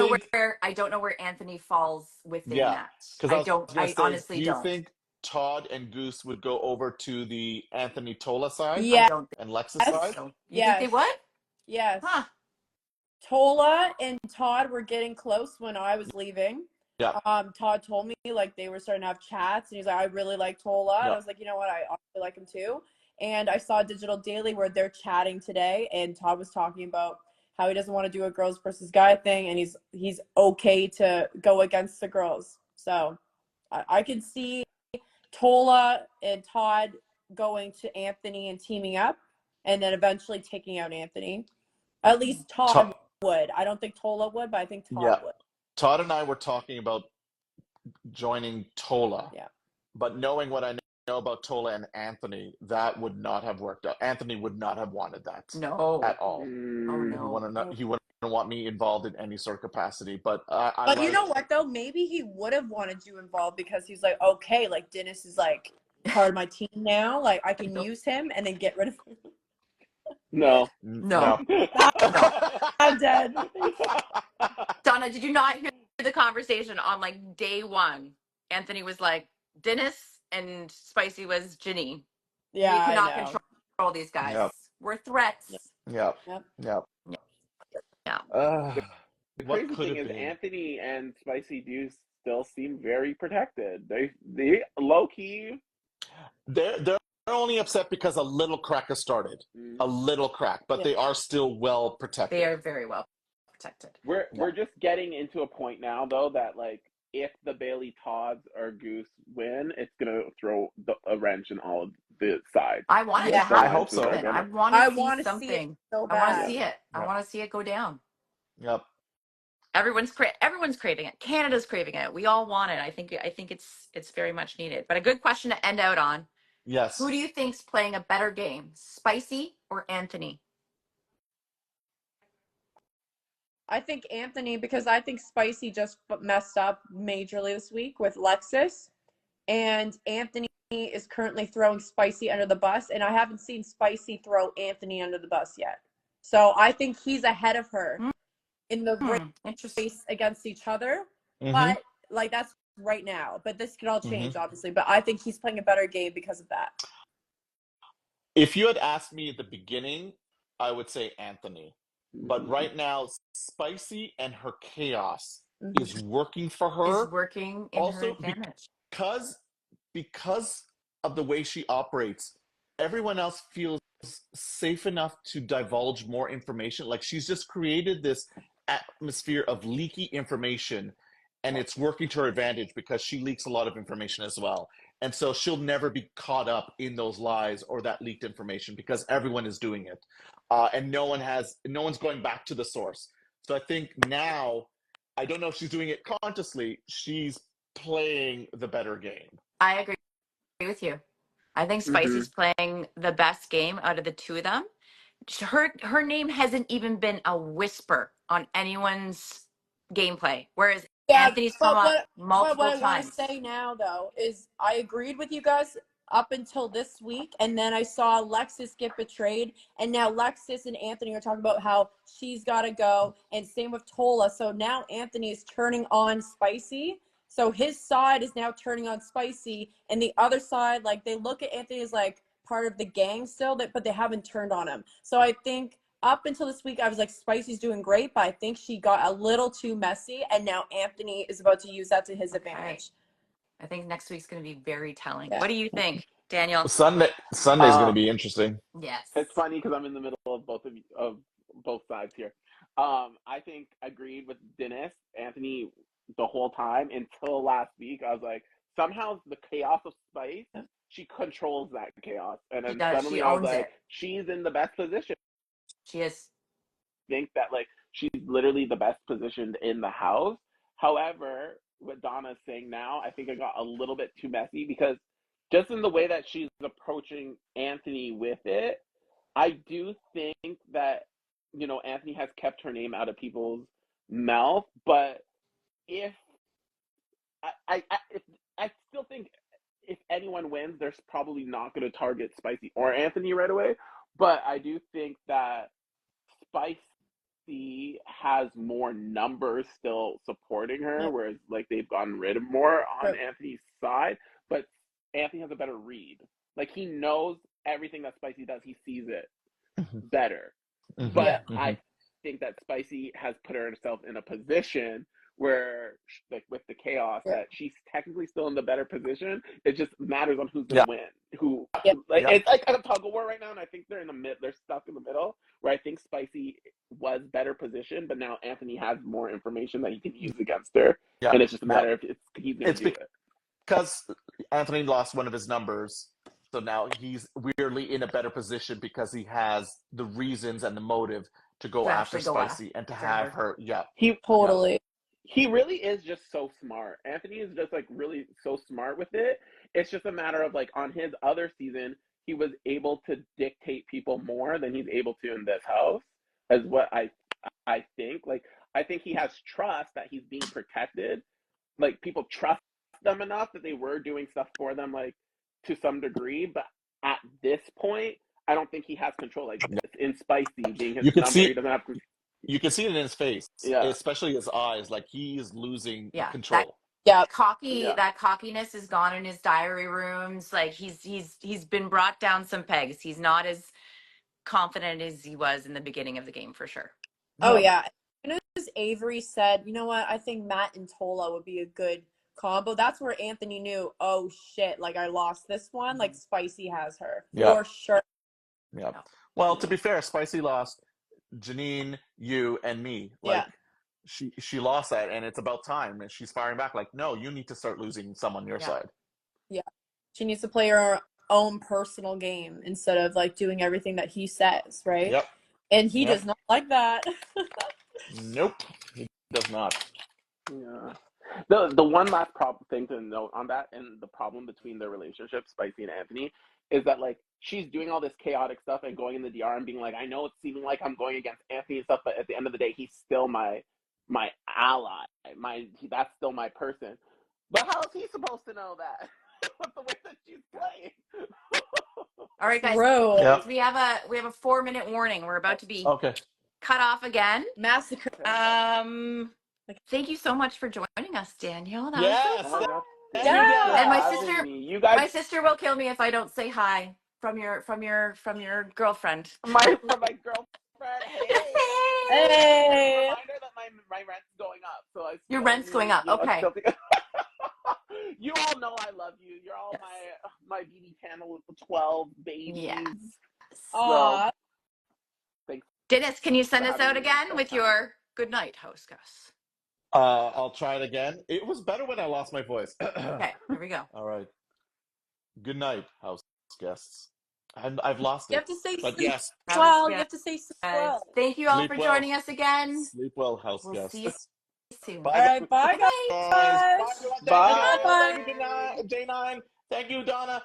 know where Anthony falls within that. I honestly don't. Do you think Todd and Goose would go over to the Anthony Tola side? Yeah. And Lexus side? So. You think they would? Yes. Huh. Tola and Todd were getting close when I was leaving. Yeah. Todd told me like they were starting to have chats and he's like, I really like Tola. And I was like, you know what? I also like him too. And I saw Digital Daily where they're chatting today and Todd was talking about how he doesn't want to do a girls versus guy thing and he's okay to go against the girls. So I could see Tola and Todd going to Anthony and teaming up and then eventually taking out Anthony. At least Todd would. I don't think Tola would, but I think Todd would. Todd and I were talking about joining Tola. Yeah. But knowing what I know about Tola and Anthony, that would not have worked out. Anthony would not have wanted that at all. Oh no. He wouldn't want me involved in any sort of capacity. But But you know what though? Maybe he would have wanted you involved because he's like, okay, like Dinis is like part of my team now. Like I can use him and then get rid of him. No. I'm dead. Donna, did you not hear the conversation on like day one? Anthony was like, Dinis and Spicy was Janine. Yeah, we cannot I know. control these guys. Yep. We're threats. Yep. The crazy thing is Anthony and Spicy do still seem very protected. They low key. They're only upset because a little crack has started. A little crack, but they are still well protected. They are very well protected. We're just getting into a point now though that like if the Bailey Todds or Goose win, it's gonna throw a wrench in all of the sides. I want it. I hope so. I want to see something. See it so bad. I want to see it. I want to see it go down. Yep. Everyone's craving it. Canada's craving it. We all want it. I think it's very much needed. But a good question to end out on. Yes. Who do you think's playing a better game, Spicy or Anthony? I think Anthony, because I think Spicy just messed up majorly this week with Lexus, and Anthony is currently throwing Spicy under the bus, and I haven't seen Spicy throw Anthony under the bus yet. So I think he's ahead of her in the race against each other. But like that's right now. But this could all change, obviously. But I think he's playing a better game because of that. If you had asked me at the beginning, I would say Anthony. But right now, Spicy and her chaos is working for her. Is working in her advantage. Because of the way she operates, everyone else feels safe enough to divulge more information. Like she's just created this atmosphere of leaky information, and it's working to her advantage because she leaks a lot of information as well. And so she'll never be caught up in those lies or that leaked information because everyone is doing it. And no one's going back to the source. So I think now, I don't know if she's doing it consciously, she's playing the better game. I agree with you. I think Spicy's playing the best game out of the two of them. Her name hasn't even been a whisper on anyone's gameplay, whereas Anthony's come up multiple times. What I want to say now, though, is I agreed with you guys up until this week, and then I saw Lexus get betrayed, and now Lexus and Anthony are talking about how she's got to go, and same with Tola. So now Anthony is turning on Spicy. So his side is now turning on Spicy, and the other side, like, they look at Anthony as, like, part of the gang still, but they haven't turned on him. So I think up until this week, I was like, Spicy's doing great, but I think she got a little too messy, and now Anthony is about to use that to his advantage. I think next week's going to be very telling. Yeah. What do you think, Daniel? Sunday's going to be interesting. Yes. It's funny because I'm in the middle of both sides here. I think agreed with Dinis, Anthony, the whole time until last week. I was like, somehow the chaos of Spice, she controls that chaos, and then suddenly I was like, she's in the best position. She is. I think that like she's literally the best positioned in the house. However, what Donna's saying now, I think it got a little bit too messy because just in the way that she's approaching Anthony with it, I do think that, you know, Anthony has kept her name out of people's mouth, but if I still think if anyone wins, they're probably not going to target Spicy or Anthony right away, but I do think that Spicy has more numbers still supporting her, whereas like they've gotten rid of more on Anthony's side, but Anthony has a better read. Like he knows everything that Spicy does, he sees it better. But I think that Spicy has put herself in a position where, like with the chaos, that she's technically still in the better position. It just matters on who's gonna win. It's like a tug of war right now, and I think they're in the mid. They're stuck in the middle, where I think Spicy was better positioned, but now Anthony has more information that he can use against her, and it's just a matter of he's gonna do it. Because Anthony lost one of his numbers, so now he's weirdly in a better position because he has the reasons and the motive to go after Spicy and to have her. He totally. he really is just so smart. Anthony is just like really so smart with it. It's just a matter of like on his other season, he was able to dictate people more than he's able to in this house, is what I think. Like, I think he has trust that he's being protected. Like, people trust them enough that they were doing stuff for them, like, to some degree. But at this point, I don't think he has control. Like, in Spicy being his number, he doesn't have control. You can see it in his face, Yeah. especially his eyes. Like, he is losing control. That cockiness is gone in his diary rooms. Like, he's been brought down some pegs. He's not as confident as he was in the beginning of the game, for sure. Oh yeah. As Avery said, you know what? I think Matt and Tola would be a good combo. That's where Anthony knew, oh shit, like I lost this one. Like Spicy has her for sure. Yeah. Well, to be fair, Spicy lost Janine, you, and me. Like, she lost that, and it's about time. And she's firing back like, no, you need to start losing someone your side. Yeah. She needs to play her own personal game instead of like doing everything that he says, right? Yep. And he does not like that. Nope, he does not. Yeah. The one last thing to note on that, and the problem between their relationship, Spicy and Anthony, is that like she's doing all this chaotic stuff and going in the DR and being like, I know it's seeming like I'm going against Anthony and stuff, but at the end of the day, he's still my ally. That's still my person. But how is he supposed to know that with the way that she's playing? All right, guys. Yep. We have a 4-minute warning. We're about to be cut off again. Massacre. Thank you so much for joining us, Daniel. That was so fun. And my sister will kill me if I don't say hi from your girlfriend. My girlfriend. Hey. Reminder that my rent's going up. So your rent's going up. Okay. You all know I love you. You're all my BBCAN 12 babies. Yes. Aww. Thanks. Dennis, can you send us out again with your good night, Houseguests? I'll try it again. It was better when I lost my voice. Okay, here we go. All right. Good night, Houseguests. I've lost it. You have to say but yes. Well, you have to say well. Thank you all for joining us again. Sleep well, Houseguests. We'll see you soon. Bye. All right, bye guys. Bye. Bye. Thank you, J9. Thank you, Donna.